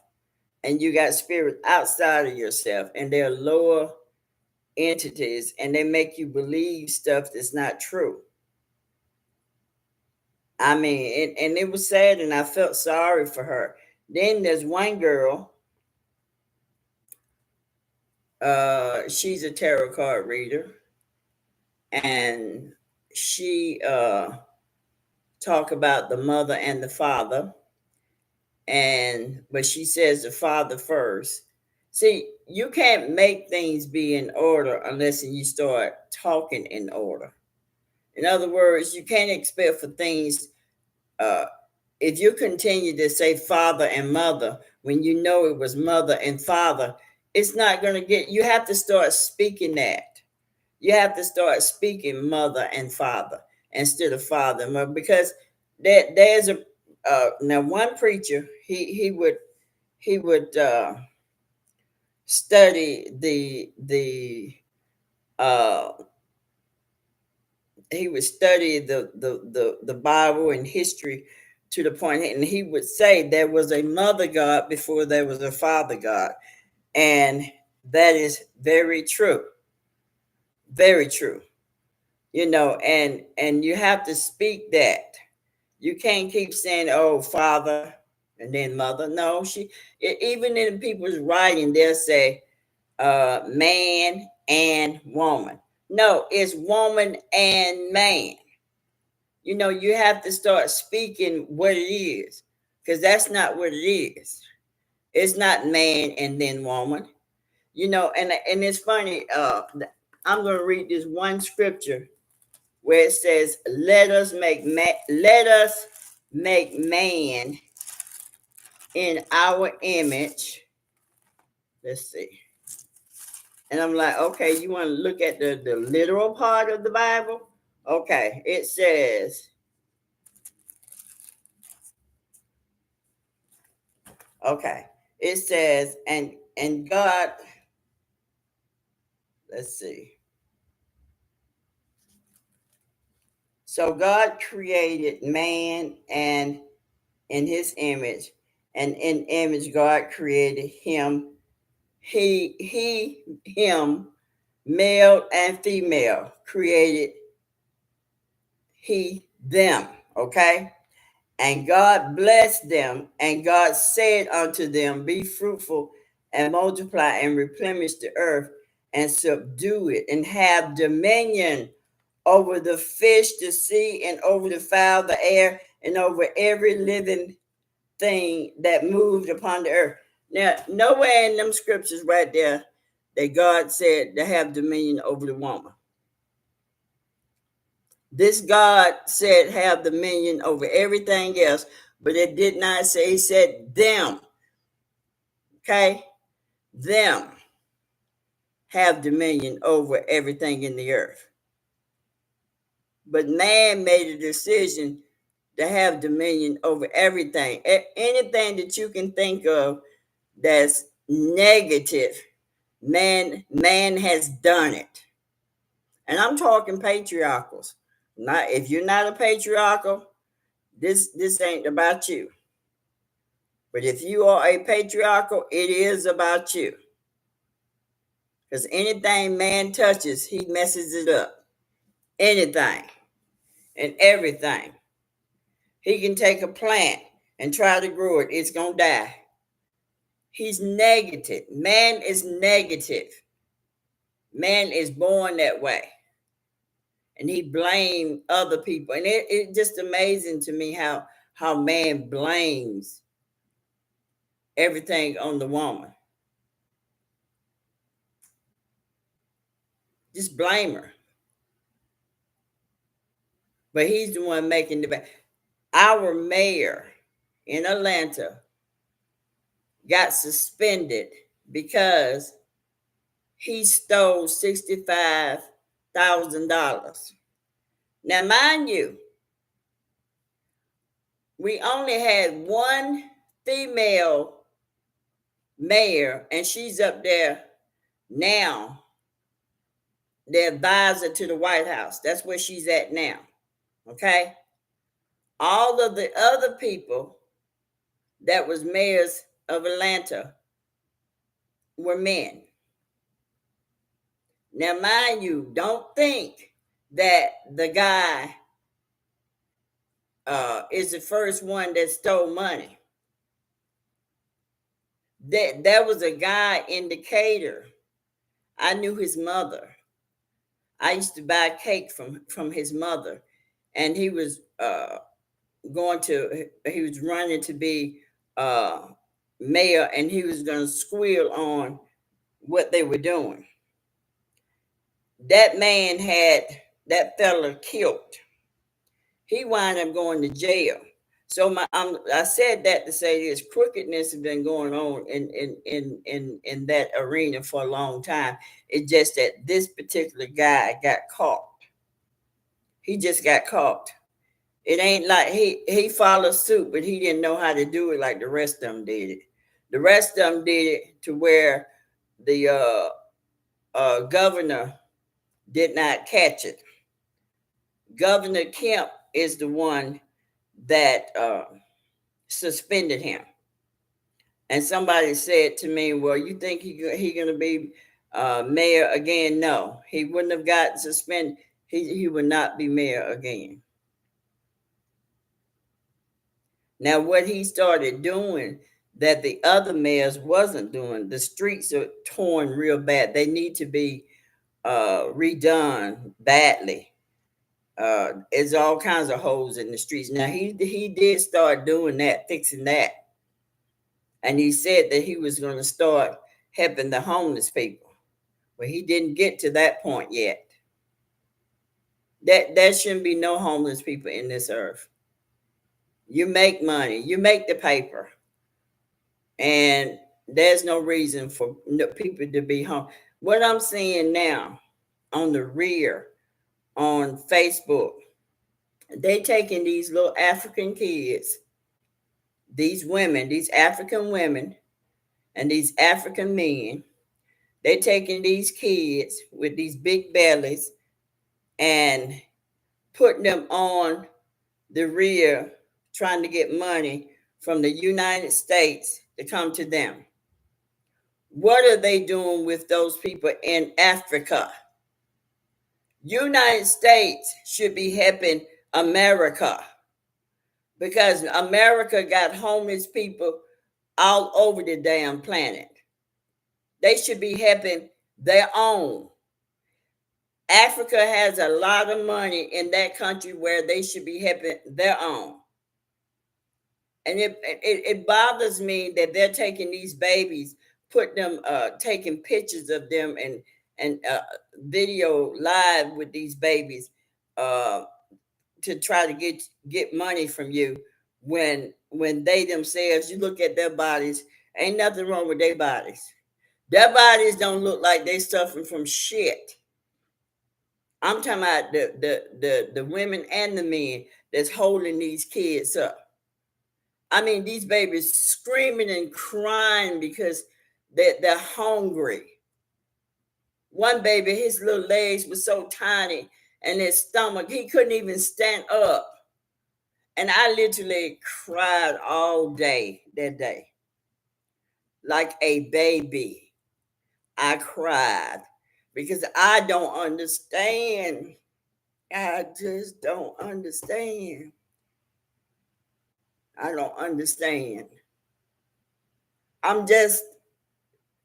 and you got spirits outside of yourself, and they're lower entities, and they make you believe stuff that's not true. I mean, and it was sad, and I felt sorry for her. Then there's one girl, she's a tarot card reader, and she talk about the mother and the father, and but she says the father first. See, you can't make things be in order unless you start talking in order. In other words, you can't expect for things, uh, if you continue to say father and mother when you know it was mother and father, it's not going to get, you have to start speaking that. You have to start speaking mother and father instead of father and mother, because there's a, now one preacher, he would study uh he would study the Bible and history to the point, and he would say there was a mother God before there was a father God, and that is very true, very true. And you have to speak that. You can't keep saying, "Oh, father," and then mother. No, even in people's writing, they'll say, "Man and woman." No, it's woman and man. You have to start speaking what it is, because that's not what it is. It's not man and then woman. And it's funny. I'm going to read this one scripture where it says, let us make man in our image." Let's see. And I'm like, okay, you want to look at the literal part of the Bible? Okay, it says, okay, it says, and God, let's see. So God created man and in his image, and in image God created him. Him, male and female, created he them. Okay. And God blessed them, and God said unto them, be fruitful and multiply and replenish the earth and subdue it and have dominion over the fish, the sea, and over the fowl, the air, and over every living thing that moved upon the earth. Now, nowhere in them scriptures right there that God said to have dominion over the woman. This God said have dominion over everything else, but it did not say, he said them. Okay? Them have dominion over everything in the earth. But man made a decision to have dominion over everything. Anything that you can think of that's negative, man has done it. And I'm talking patriarchals. Not if you're not a patriarchal, this ain't about you. But if you are a patriarchal, it is about you. Because anything man touches, he messes it up. Anything and everything. He can take a plant and try to grow it, it's going to die. He's negative. Man is negative. Man is born that way. And he blamed other people. And it just amazing to me how man blames everything on the woman. Just blame her. But he's the one making the. Our mayor in Atlanta got suspended because he stole $65,000. Now, mind you, we only had one female mayor, and she's up there now, the advisor to the White House. That's where she's at now. Okay. All of the other people that was mayors of Atlanta were men. Now, mind you, don't think that the guy is the first one that stole money. There was a guy in Decatur. I knew his mother. I used to buy cake from his mother, and he was he was running to be mayor, and he was going to squeal on what they were doing. That man had that fella killed. He wound up going to jail. So I said that to say this crookedness has been going on in that arena for a long time. It's just that this particular guy got caught. He just got caught. It ain't like he followed suit, but he didn't know how to do it like the rest of them did it. The rest of them did it to where the governor did not catch it. Governor Kemp is the one that suspended him. And somebody said to me, "Well, you think he gonna be mayor again?" No, he wouldn't have gotten suspended. He would not be mayor again. Now, what he started doing that the other mayors wasn't doing, the streets are torn real bad. They need to be redone badly. There's all kinds of holes in the streets. Now, he did start doing that, fixing that. And he said that he was going to start helping the homeless people. But he didn't get to that point yet. There shouldn't be no homeless people in this earth. You make money, you make the paper, and there's no reason for people to be home. What I'm seeing now on the rear on Facebook, they taking these little African kids, these women, these African women, and these African men. They taking these kids with these big bellies and putting them on the rear, trying to get money from the United States to come to them. What are they doing with those people in Africa? United States should be helping America because America got homeless people all over the damn planet. They should be helping their own. Africa has a lot of money in that country where they should be helping their own. And it bothers me that they're taking these babies, putting them, taking pictures of them and video live with these babies to try to get money from you when they themselves, you look at their bodies, ain't nothing wrong with their bodies. Their bodies don't look like they suffering from shit. I'm talking about the women and the men that's holding these kids up. I mean, these babies screaming and crying because they're hungry. One baby, his little legs were so tiny, and his stomach, he couldn't even stand up. And I literally cried all day that day. Like a baby. I cried because I don't understand. I just don't understand. I don't understand. I'm just,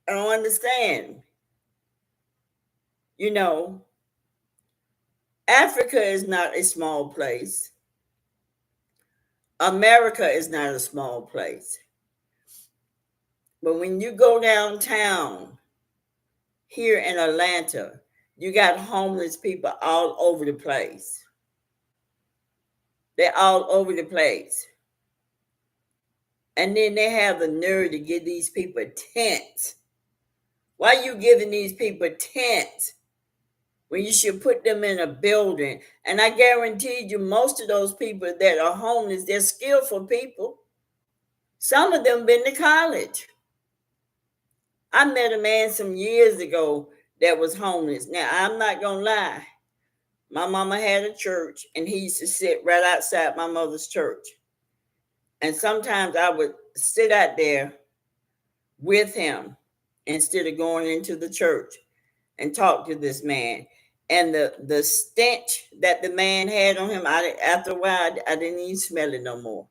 I don't understand. You know, Africa is not a small place. America is not a small place. But when you go downtown here in Atlanta, you got homeless people all over the place. They're all over the place. And then they have the nerve to give these people tents. Why are you giving these people tents when you should put them in a building? And I guarantee you, most of those people that are homeless, they're skillful people. Some of them been to college. I met a man some years ago that was homeless. Now, I'm not going to lie. My mama had a church, and he used to sit right outside my mother's church. And sometimes I would sit out there with him instead of going into the church and talk to this man. And the stench that the man had on him, after a while, I didn't even smell it no more.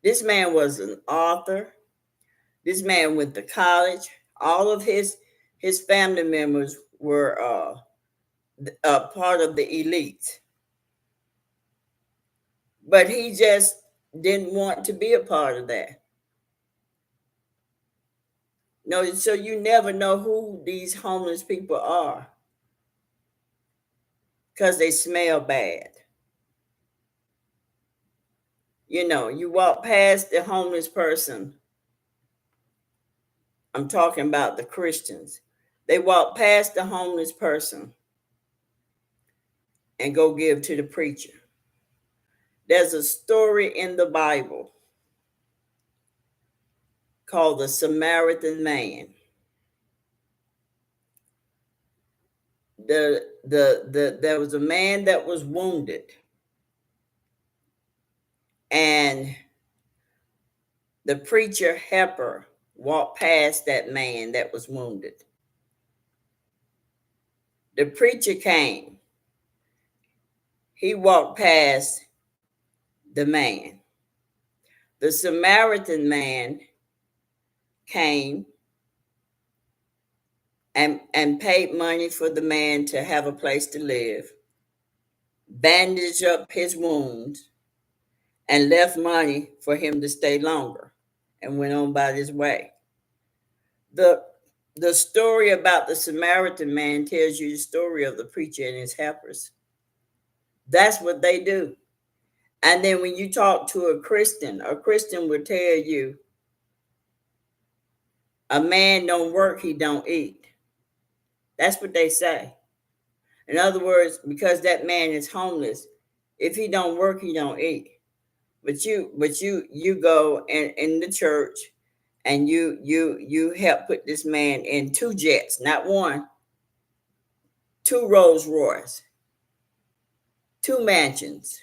This man was an author. This man went to college. All of his family members were part of the elite, but he just didn't want to be a part of that. No, so you never know who these homeless people are because they smell bad. You know, you walk past the homeless person. I'm talking about the Christians. They walk past the homeless person and go give to the preacher. There's a story in the Bible called the Samaritan Man. There was a man that was wounded, and the preacher helper walked past that man that was wounded. The preacher came. He walked past the man. The Samaritan man came and paid money for the man to have a place to live, bandaged up his wounds, and left money for him to stay longer, and went on by his way. The story about the Samaritan man tells you the story of the preacher and his helpers. That's what they do. And then when you talk to a Christian will tell you, a man don't work, he don't eat. That's what they say. In other words, because that man is homeless, if he don't work, he don't eat. But you go in the church and you help put this man in 2 jets, not one, 2 Rolls Royce, 2 mansions.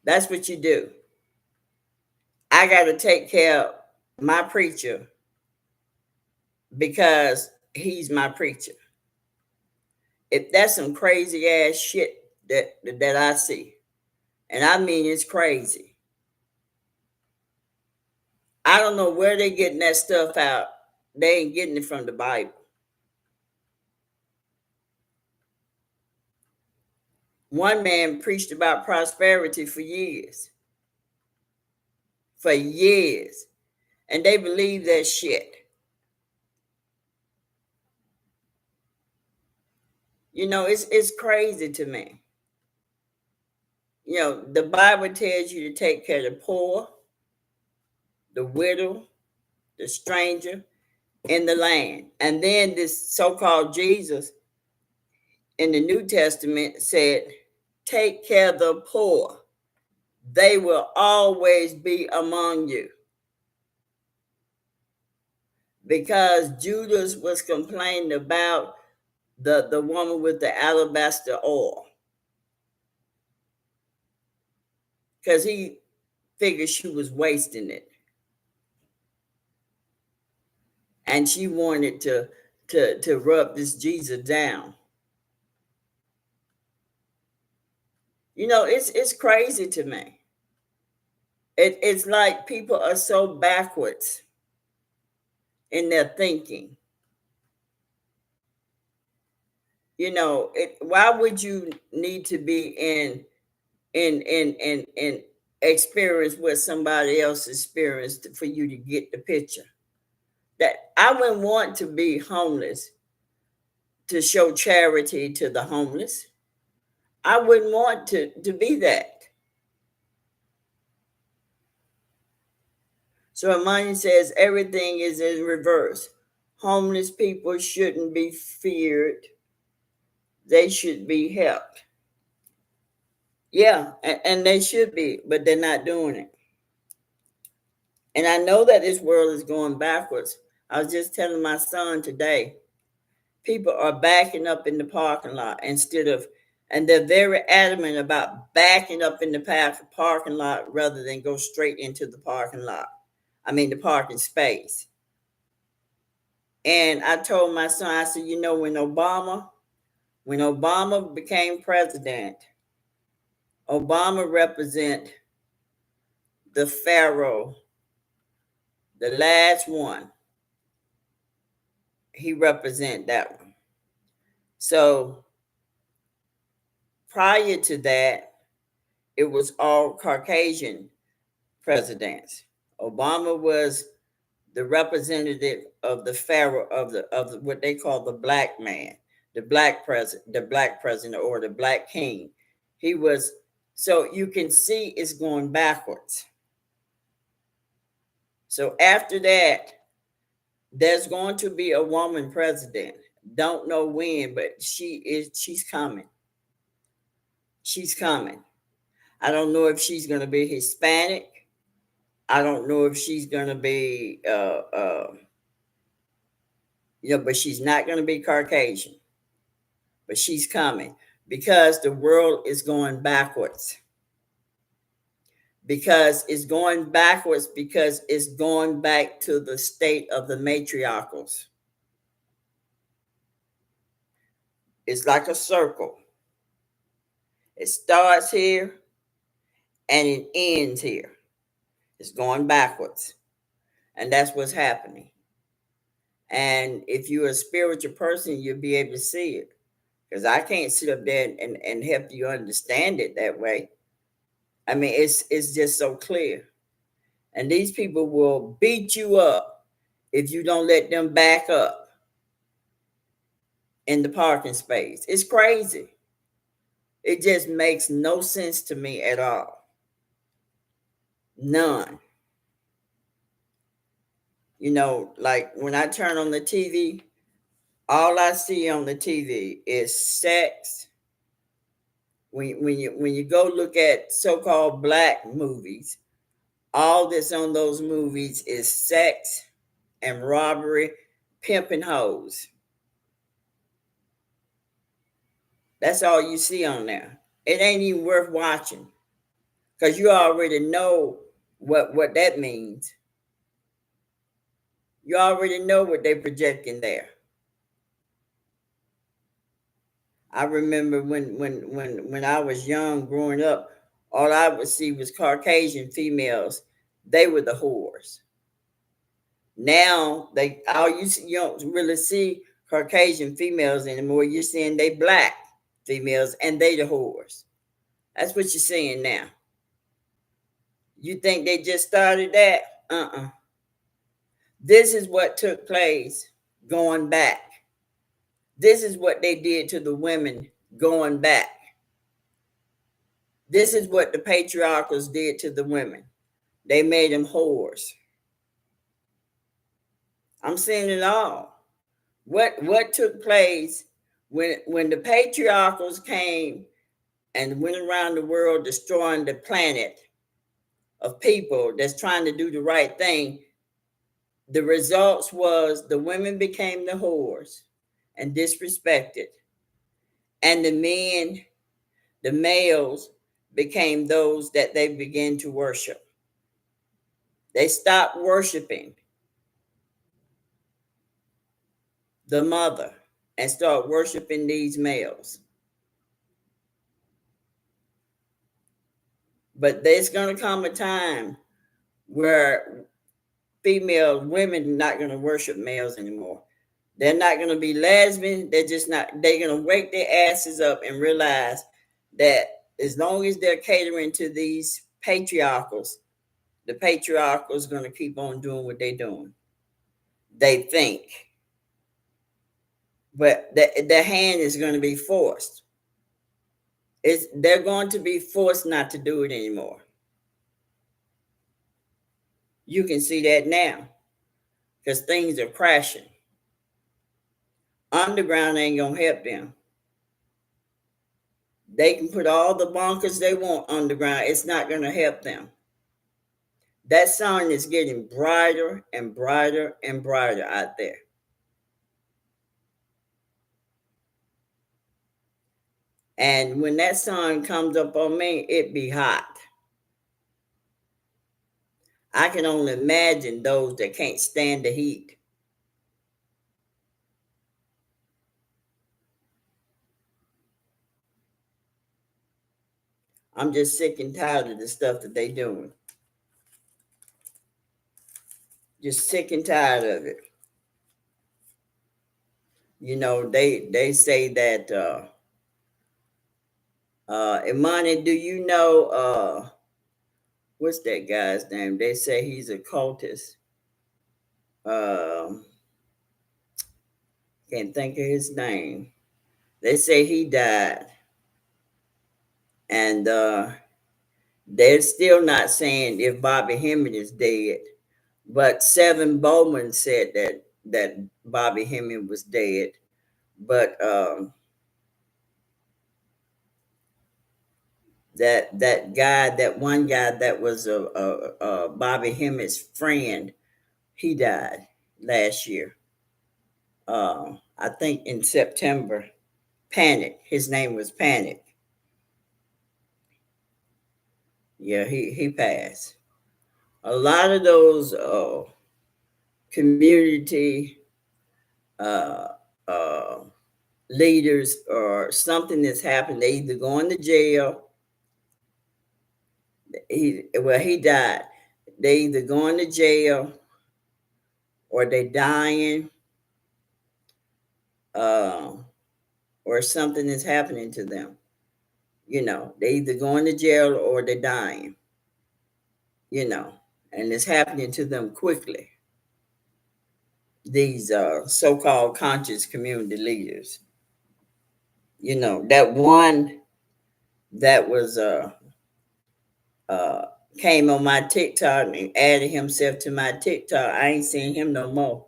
That's what you do. I got to take care of my preacher because he's my preacher. If that's some crazy ass shit that I see, and I mean it's crazy. I don't know where they're getting that stuff out. They ain't getting it from the Bible. One man preached about prosperity for years. For years. And they believe that shit. You know, it's crazy to me. You know, the Bible tells you to take care of the poor, the widow, the stranger in the land. And then this so-called Jesus in the New Testament said, take care of the poor. They will always be among you. Because Judas was complaining about the woman with the alabaster oil. Because he figured she was wasting it. And she wanted to rub this Jesus down. It's crazy to me. It's like people are so backwards in their thinking. Why would you need to be in experience what somebody else experienced for you to get the picture? That I wouldn't want to be homeless to show charity to the homeless. I wouldn't want to be that. So Imani says everything is in reverse. Homeless people shouldn't be feared. They should be helped. Yeah, and they should be, but they're not doing it. And I know that this world is going backwards. I was just telling my son today, people are backing up in the parking lot and they're very adamant about backing up in the parking lot rather than go straight into the parking lot. I mean, the parking space. And I told my son, I said, when Obama became president, Obama represent the Pharaoh, the last one. He represent that one. So prior to that, it was all Caucasian presidents. Obama was the representative of the pharaoh of what they call the black man, the black president or the black king. He was so you can see it's going backwards. So after that, there's going to be a woman president. Don't know when, but she's coming. She's coming. I don't know if she's going to be Hispanic. I don't know if she's going to be but she's not going to be Caucasian. But she's coming because the world is going backwards. Because it's going back to the state of the matriarchals. It's like a circle. It starts here and it ends here. It's going backwards. And that's what's happening. And if you're a spiritual person, you'll be able to see it. Because I can't sit up there and help you understand it that way. I mean, it's just so clear. And these people will beat you up if you don't let them back up in the parking space. It's crazy. It just makes no sense to me at all. None. Like when I turn on the TV, all I see on the TV is sex. When you go look at so-called black movies, all that's on those movies is sex and robbery, pimping hoes. That's all you see on there. It ain't even worth watching because you already know what that means. You already know what they're projecting there. I remember when I was young growing up, all I would see was Caucasian females. They were the whores. Now you don't really see Caucasian females anymore. You're seeing they black females and they the whores. That's what you're seeing now. You think they just started that? This is what took place going back. This is what they did to the women going back. This is what the patriarchals did to the women. They made them whores. I'm seeing it all. What took place when the patriarchals came and went around the world destroying the planet of people that's trying to do the right thing? The results was the women became the whores and disrespected, and the males, became those that they began to worship. They stopped worshiping the mother and start worshiping these males. But there's going to come a time where female women are not going to worship males anymore. They're not going to be lesbian. They're just not. They're going to wake their asses up and realize that as long as they're catering to these patriarchals, the patriarchals going to keep on doing what they're doing. They think, but the hand is going to be forced. They're going to be forced not to do it anymore. You can see that now because things are crashing. Underground ain't gonna help them. They can put all the bunkers they want underground. It's not gonna help them. That sun is getting brighter and brighter and brighter out there. And when that sun comes up on me, it be hot. I can only imagine those that can't stand the heat. I'm just sick and tired of the stuff that they doing. Just sick and tired of it. You know, they say that Imani, do you know what's that guy's name? They say he's a cultist. Um, can't think of his name. They say he died, and they're still not saying if Bobby Hemming is dead. But Seven Bowman said that Bobby Hemming was dead. But that one guy that was a Bobby Hemming's friend, he died last year. I think in September. Panic. His name was Panic. Yeah, he passed. A lot of those community uh, uh, leaders or something that's happened, they either going to jail. He died. They either going to jail or they dying, uh, or something is happening to them. You know, they either going to jail or they're dying. You know, and it's happening to them quickly. These so-called conscious community leaders. You know, that one that was uh came on my TikTok and added himself to my TikTok. I ain't seen him no more.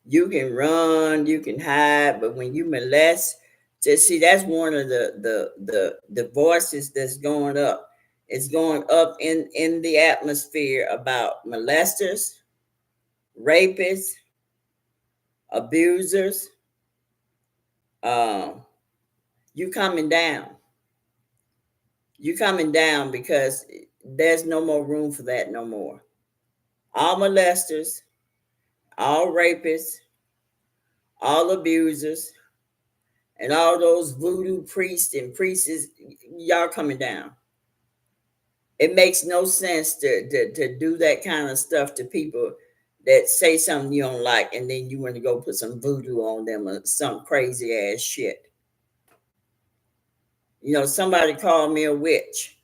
You can run, you can hide, but when you molest, just see that's one of the voices that's going up. It's going up in the atmosphere about molesters, rapists, abusers. Um, you coming down. You coming down because there's no more room for that no more. All molesters, all rapists, all abusers, and all those voodoo priests and priestesses, y'all coming down. It makes no sense to do that kind of stuff to people that say something you don't like and then you want to go put some voodoo on them or some crazy ass shit. You know, somebody called me a witch.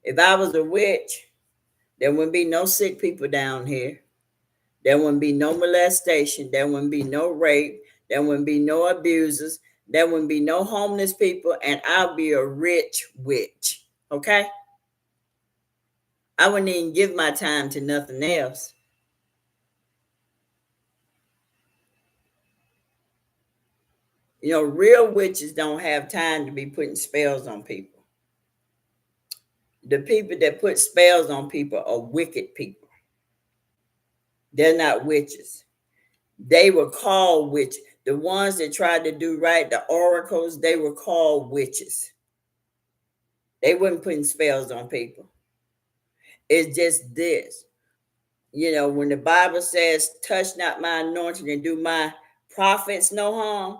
If I was a witch, there wouldn't be no sick people down here. There wouldn't be no molestation. There wouldn't be no rape. There wouldn't be no abusers. There wouldn't be no homeless people. And I'll be a rich witch. Okay? I wouldn't even give my time to nothing else. You know, real witches don't have time to be putting spells on people. The people that put spells on people are wicked people. They're not witches. They were called witches. The ones that tried to do right, the oracles, they were called witches. They weren't putting spells on people. It's just this. You know, when the Bible says, touch not my anointing and do my prophets no harm,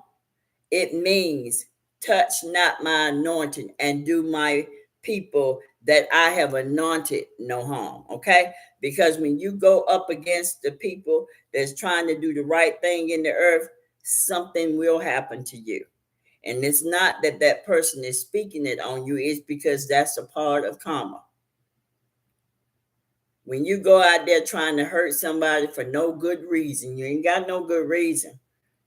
it means touch not my anointing and do my people that I have anointed no harm. Okay? Because when you go up against the people that's trying to do the right thing in the earth, something will happen to you. And it's not that that person is speaking it on you, it's because that's a part of karma. When you go out there trying to hurt somebody for no good reason, you ain't got no good reason.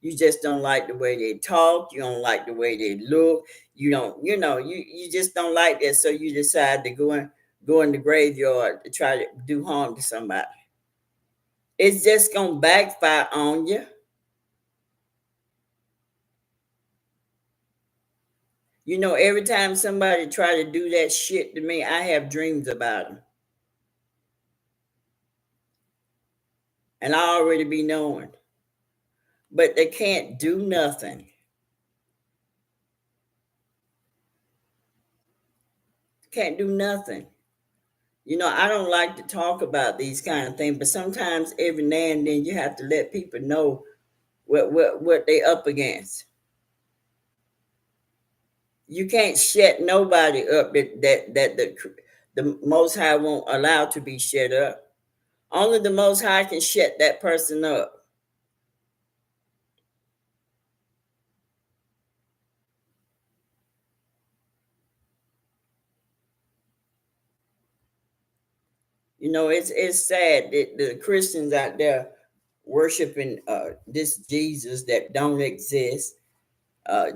You just don't like the way they talk, you don't like the way they look, you don't, you just don't like that. So you decide to go in the graveyard to try to do harm to somebody. It's just gonna backfire on you. Every time somebody try to do that shit to me, I have dreams about them. And I already be knowing. But they can't do nothing. Can't do nothing. I don't like to talk about these kind of things, but sometimes every now and then you have to let people know what they up against. You can't shut nobody up that the Most High won't allow to be shut up. Only the Most High can shut that person up. It's sad that the Christians out there worshiping this Jesus that don't exist.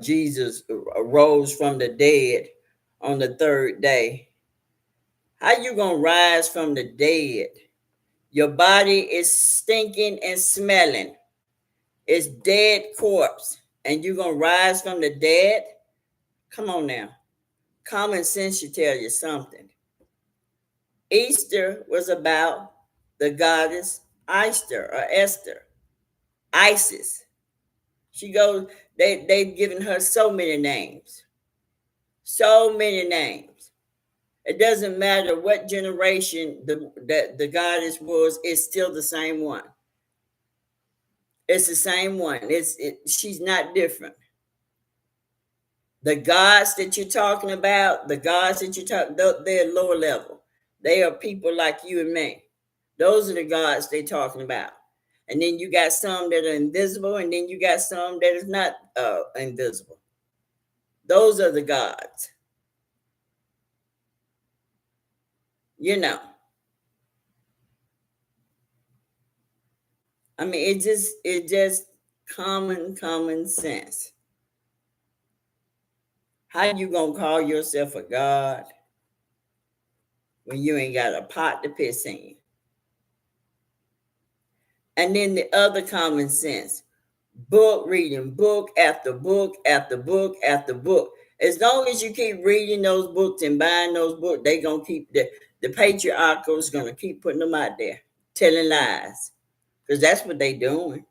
Jesus arose from the dead on the third day. How you gonna rise from the dead? Your body is stinking and smelling. It's dead corpse, and you gonna rise from the dead? Come on now. Common sense should tell you something. Easter was about the goddess Easter or Esther, Isis. She goes. They've given her so many names, so many names. It doesn't matter what generation the goddess was. It's still the same one. It's the same one. She's not different. The gods that you're talking about, they're lower level. They are people like you and me. Those are the gods they're talking about. And then you got some that are invisible, and then you got some that is not invisible. Those are the gods. You know. I mean, it just common sense. How you gonna call yourself a god when you ain't got a pot to piss in? And then the other common sense, book reading, book after book after book after book. As long as you keep reading those books and buying those books, they gonna keep the patriarchals gonna keep putting them out there, telling lies, because that's what they doing.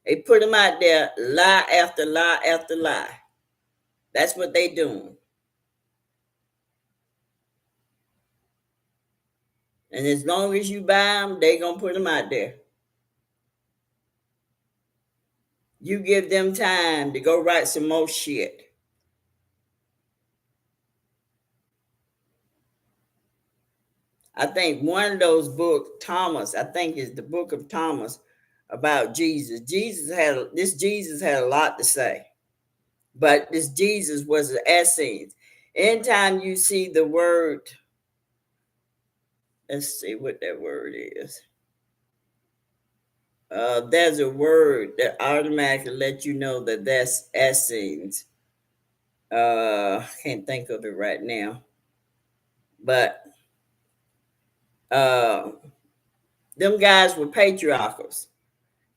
They put them out there, lie after lie after lie. That's what they doing. And as long as you buy them, they gonna put them out there. You give them time to go write some more shit. I think one of those books, Thomas, I think is the book of Thomas about Jesus. Jesus had a lot to say, but this Jesus was an essence. Anytime you see the word, let's see what that word is. There's a word that automatically lets you know that that's essence. Can't think of it right now, but uh, them guys were patriarchals.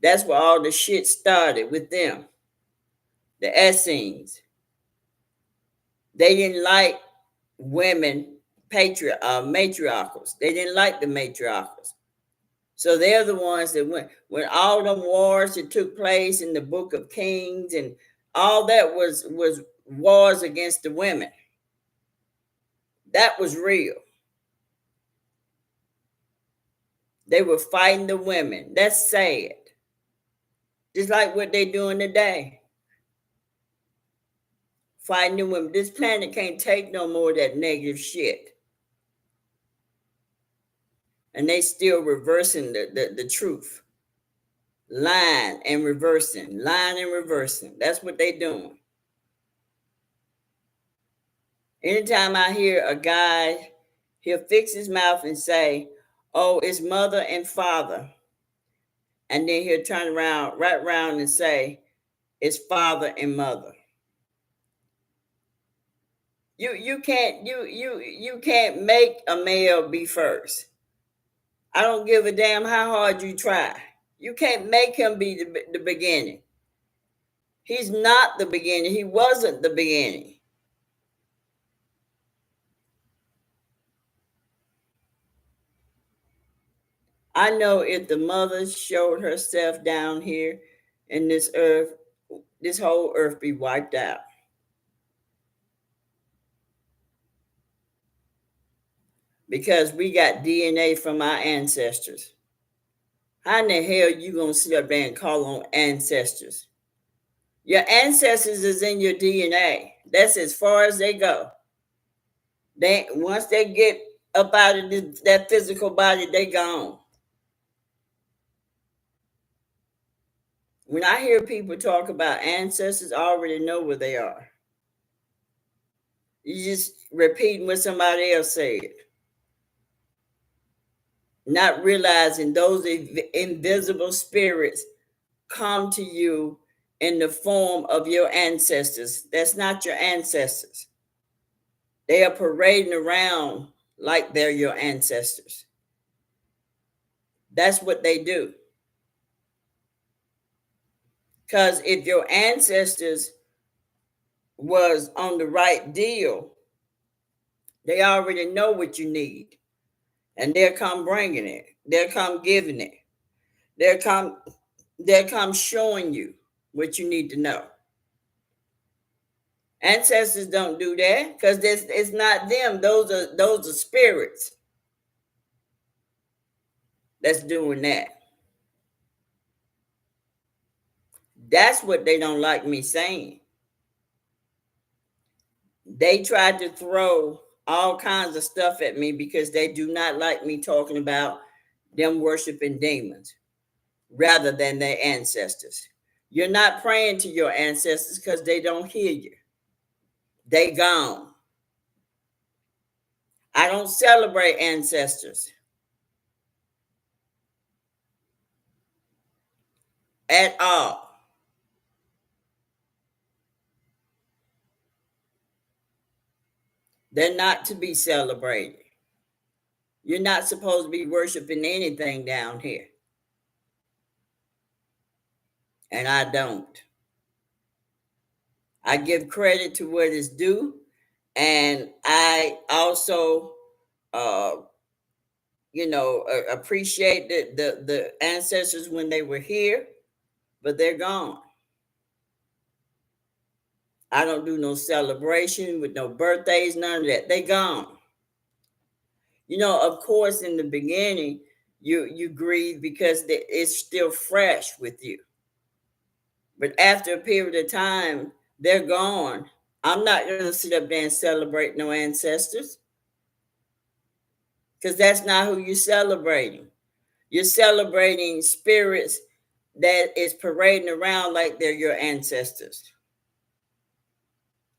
That's where all the shit started with them. The Essenes. They didn't like women, matriarchals. They didn't like the matriarchals. So they're the ones that went when all them wars that took place in the Book of Kings and all that was wars against the women. That was real. They were fighting the women. That's sad. Just like what they doing today. fighting them women. This planet can't take no more of that negative shit. And they still reversing the truth. Lying and reversing. Lying and reversing. That's what they doing. Anytime I hear a guy, he'll fix his mouth and say, oh, it's mother and father. And then he'll turn around, right around and say, it's father and mother. You can't make a male be first. I don't give a damn how hard you try. You can't make him be the beginning. He's not the beginning. He wasn't the beginning. I know if the mother showed herself down here in this earth, this whole earth be wiped out. Because we got DNA from our ancestors. How in the hell you gonna sit up there and call on ancestors? Your ancestors is in your DNA. That's as far as they go. They once they get up out of that physical body, they gone. When I hear people talk about ancestors, I already know where they are. You just repeating what somebody else said, not realizing those invisible spirits come to you in the form of your ancestors. That's not your ancestors. They are parading around like they're your ancestors. That's what they do. Because if your ancestors was on the right deal, they already know what you need. And they'll come bringing it. They'll come giving it. They'll come showing you what you need to know. Ancestors don't do that because it's not them. Those are spirits that's doing that. That's what they don't like me saying. They tried to throw all kinds of stuff at me because they do not like me talking about them worshiping demons rather than their ancestors. You're not praying to your ancestors because they don't hear you. They gone. I don't celebrate ancestors at all. They're not to be celebrated. You're not supposed to be worshiping anything down here. And I don't. I give credit to what is due. And I also, uh, appreciate the ancestors when they were here, but they're gone. I don't do no celebration with no birthdays, none of that. They gone. Of course, in the beginning, you grieve because it's still fresh with you. But after a period of time, they're gone. I'm not going to sit up there and celebrate no ancestors because that's not who you're celebrating. You're celebrating spirits that is parading around like they're your ancestors.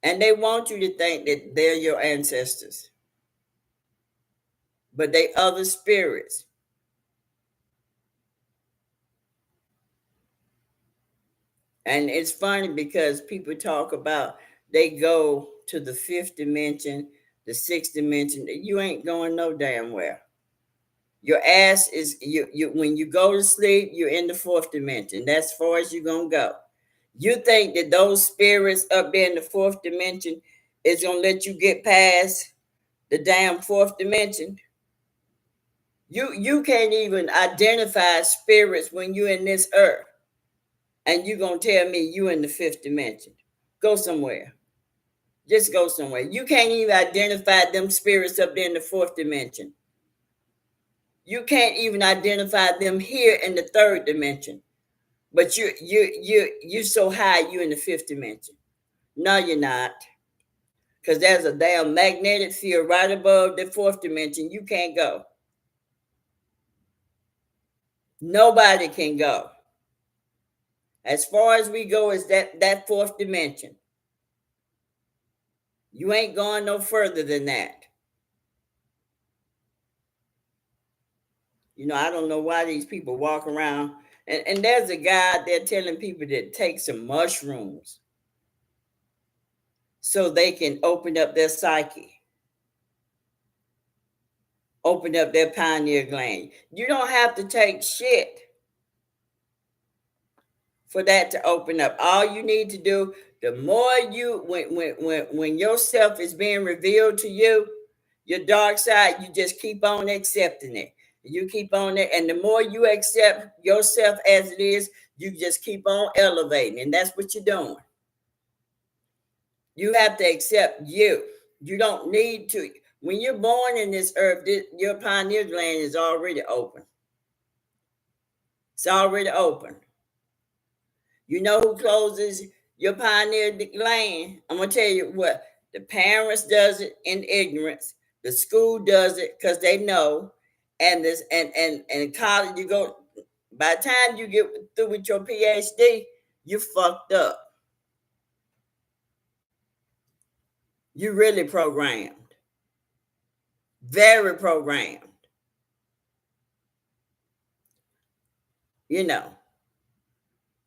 And they want you to think that they're your ancestors. But they other spirits. And it's funny because people talk about they go to the fifth dimension, the sixth dimension. You ain't going no damn where. Your ass is you when you go to sleep, you're in the fourth dimension. That's as far as you're gonna go. You think that those spirits up there in the fourth dimension is gonna let you get past the damn fourth dimension? You can't even identify spirits when you're in this earth. And you're going to tell me you in the fifth dimension. Go somewhere. Just go somewhere. You can't even identify them spirits up there in the fourth dimension. You can't even identify them here in the third dimension. But you're so high, you're in the fifth dimension. No, you're not. because there's a damn magnetic field right above the fourth dimension. You can't go. Nobody can go. As far as we go is that fourth dimension. You ain't going no further than that. I don't know why these people walk around. And there's a guy out there telling people to take some mushrooms so they can open up their psyche, open up their pineal gland. You don't have to take shit for that to open up. All you need to do, the more you, when yourself is being revealed to you, your dark side, you just keep on accepting it. You keep on it, and the more you accept yourself as it is, you just keep on elevating, and that's what you're doing. You have to accept you. You don't need to. When you're born in this earth, your pineal gland is already open. It's already open. You know who closes your pineal gland? I'm gonna tell you what. The parents does it in ignorance. The school does it because they know. And this and college, you go. By the time you get through with your PhD, you fucked up. You really programmed. Very programmed. And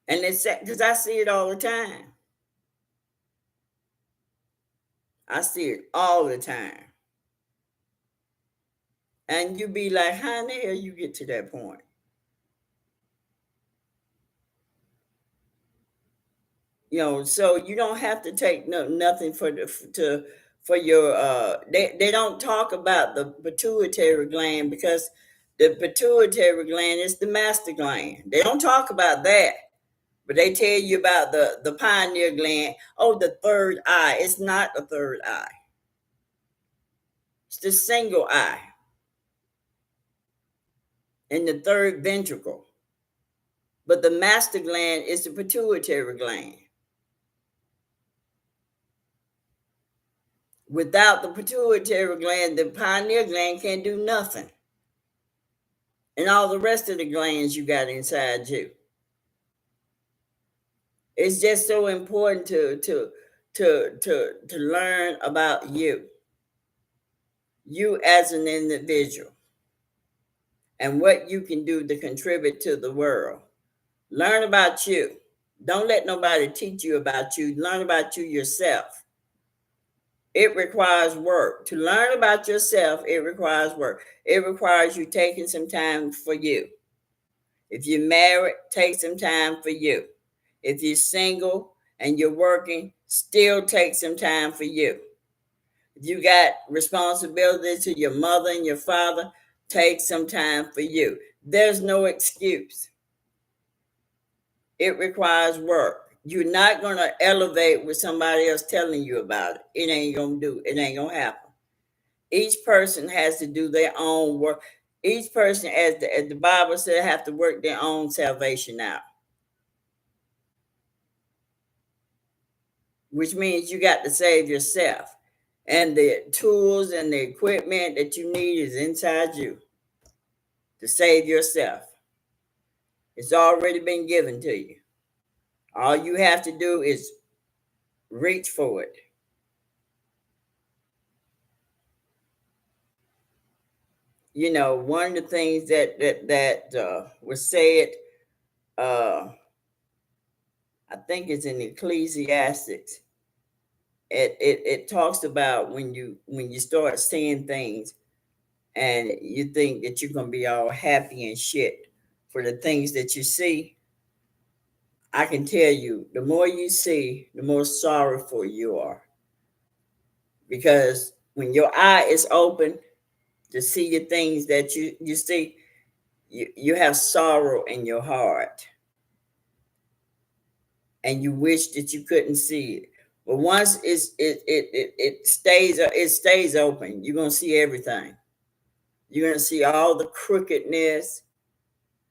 it's because I see it all the time. I see it all the time. And you be like, how in the hell you get to that point? So you don't have to take nothing for your they don't talk about the pituitary gland, because the pituitary gland is the master gland. They don't talk about that, but they tell you about the pineal gland. Oh, the third eye. It's not the third eye. It's the single eye and the third ventricle. But the master gland is the pituitary gland. Without the pituitary gland, the pineal gland can't do nothing. And all the rest of the glands you got inside you. It's just so important to learn about you as an individual, and what you can do to contribute to the world. Learn about you. Don't let nobody teach you about you. Learn about you yourself. It requires work. To learn about yourself, it requires work. It requires you taking some time for you. If you're married, take some time for you. If you're single and you're working, still take some time for you. If you got responsibility to your mother and your father, take some time for you. There's no excuse. It requires work. You're not going to elevate with somebody else telling you about it. It ain't going to happen. Each person has to do their own work. Each person, as the Bible said, have to work their own salvation out. Which means you got to save yourself. And the tools and the equipment that you need is inside you to save yourself. It's already been given to you. All you have to do is reach for it. One of the things that was said, I think it's in Ecclesiastics. It talks about when you start seeing things and you think that you're gonna be all happy and shit for the things that you see. I can tell you, the more you see, the more sorrowful you are. Because when your eye is open to see the things that you see, you have sorrow in your heart. And you wish that you couldn't see it. But once it stays open, you're gonna see everything. You're gonna see all the crookedness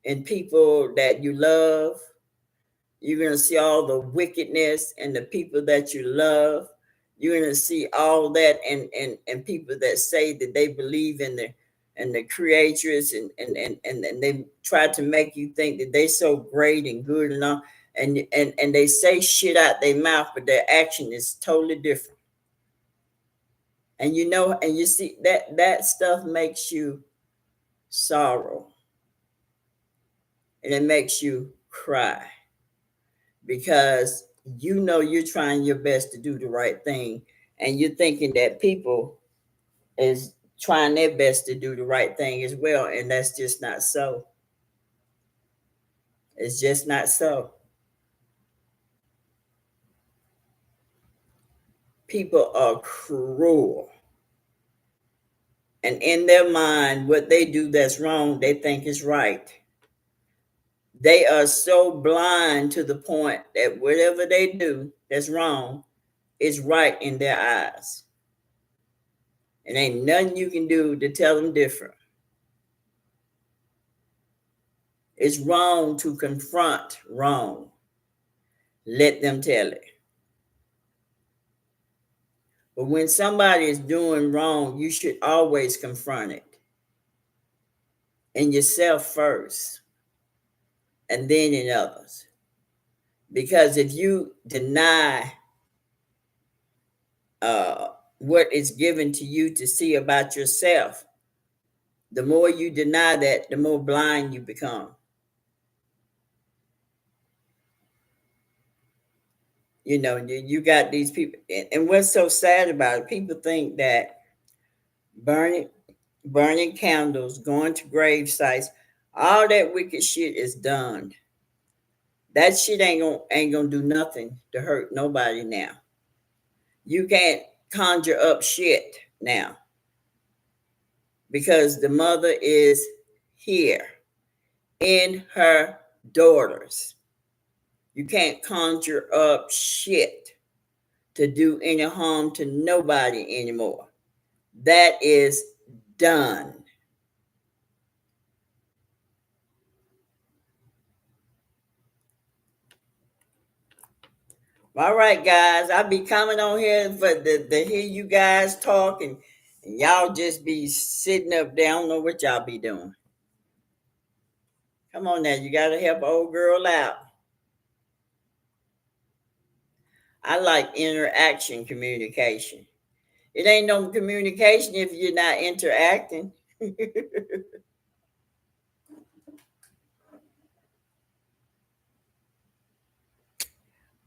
in people that you love. You're going to see all the wickedness in the people that you love. You're gonna see all that, and people that say that they believe in the creators, and they try to make you think that they so great and good and all, and they say shit out their mouth, but their action is totally different. And and you see that stuff makes you sorrow, and it makes you cry, because you're trying your best to do the right thing, and you're thinking that people is trying their best to do the right thing as well, and that's just not so. It's just not so. People are cruel, and in their mind, what they do that's wrong, they think is right. They are so blind to the point that whatever they do that's wrong is right in their eyes, and ain't nothing you can do to tell them different. It's wrong to confront wrong. Let them tell it. But when somebody is doing wrong, you should always confront it, in yourself first, and then in others. Because if you deny what is given to you to see about yourself, the more you deny that, the more blind you become. You got these people, and what's so sad about it, people think that burning burning candles, going to grave sites, all that wicked shit is done. That shit ain't gonna do nothing to hurt nobody now. You can't conjure up shit now, because the mother is here in her daughters. You can't conjure up shit to do any harm to nobody anymore. That is done. All right, guys, I'll be coming on here to hear you guys talk, and y'all just be sitting up there. I don't know what y'all be doing. Come on now, you got to help an old girl out. I like interaction communication. It ain't no communication if you're not interacting.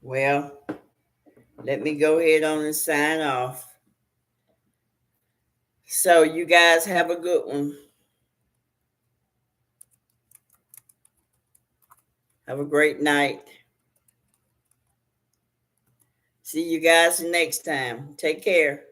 Well, let me go ahead on and sign off. So you guys have a good one. Have a great night. See you guys next time. Take care.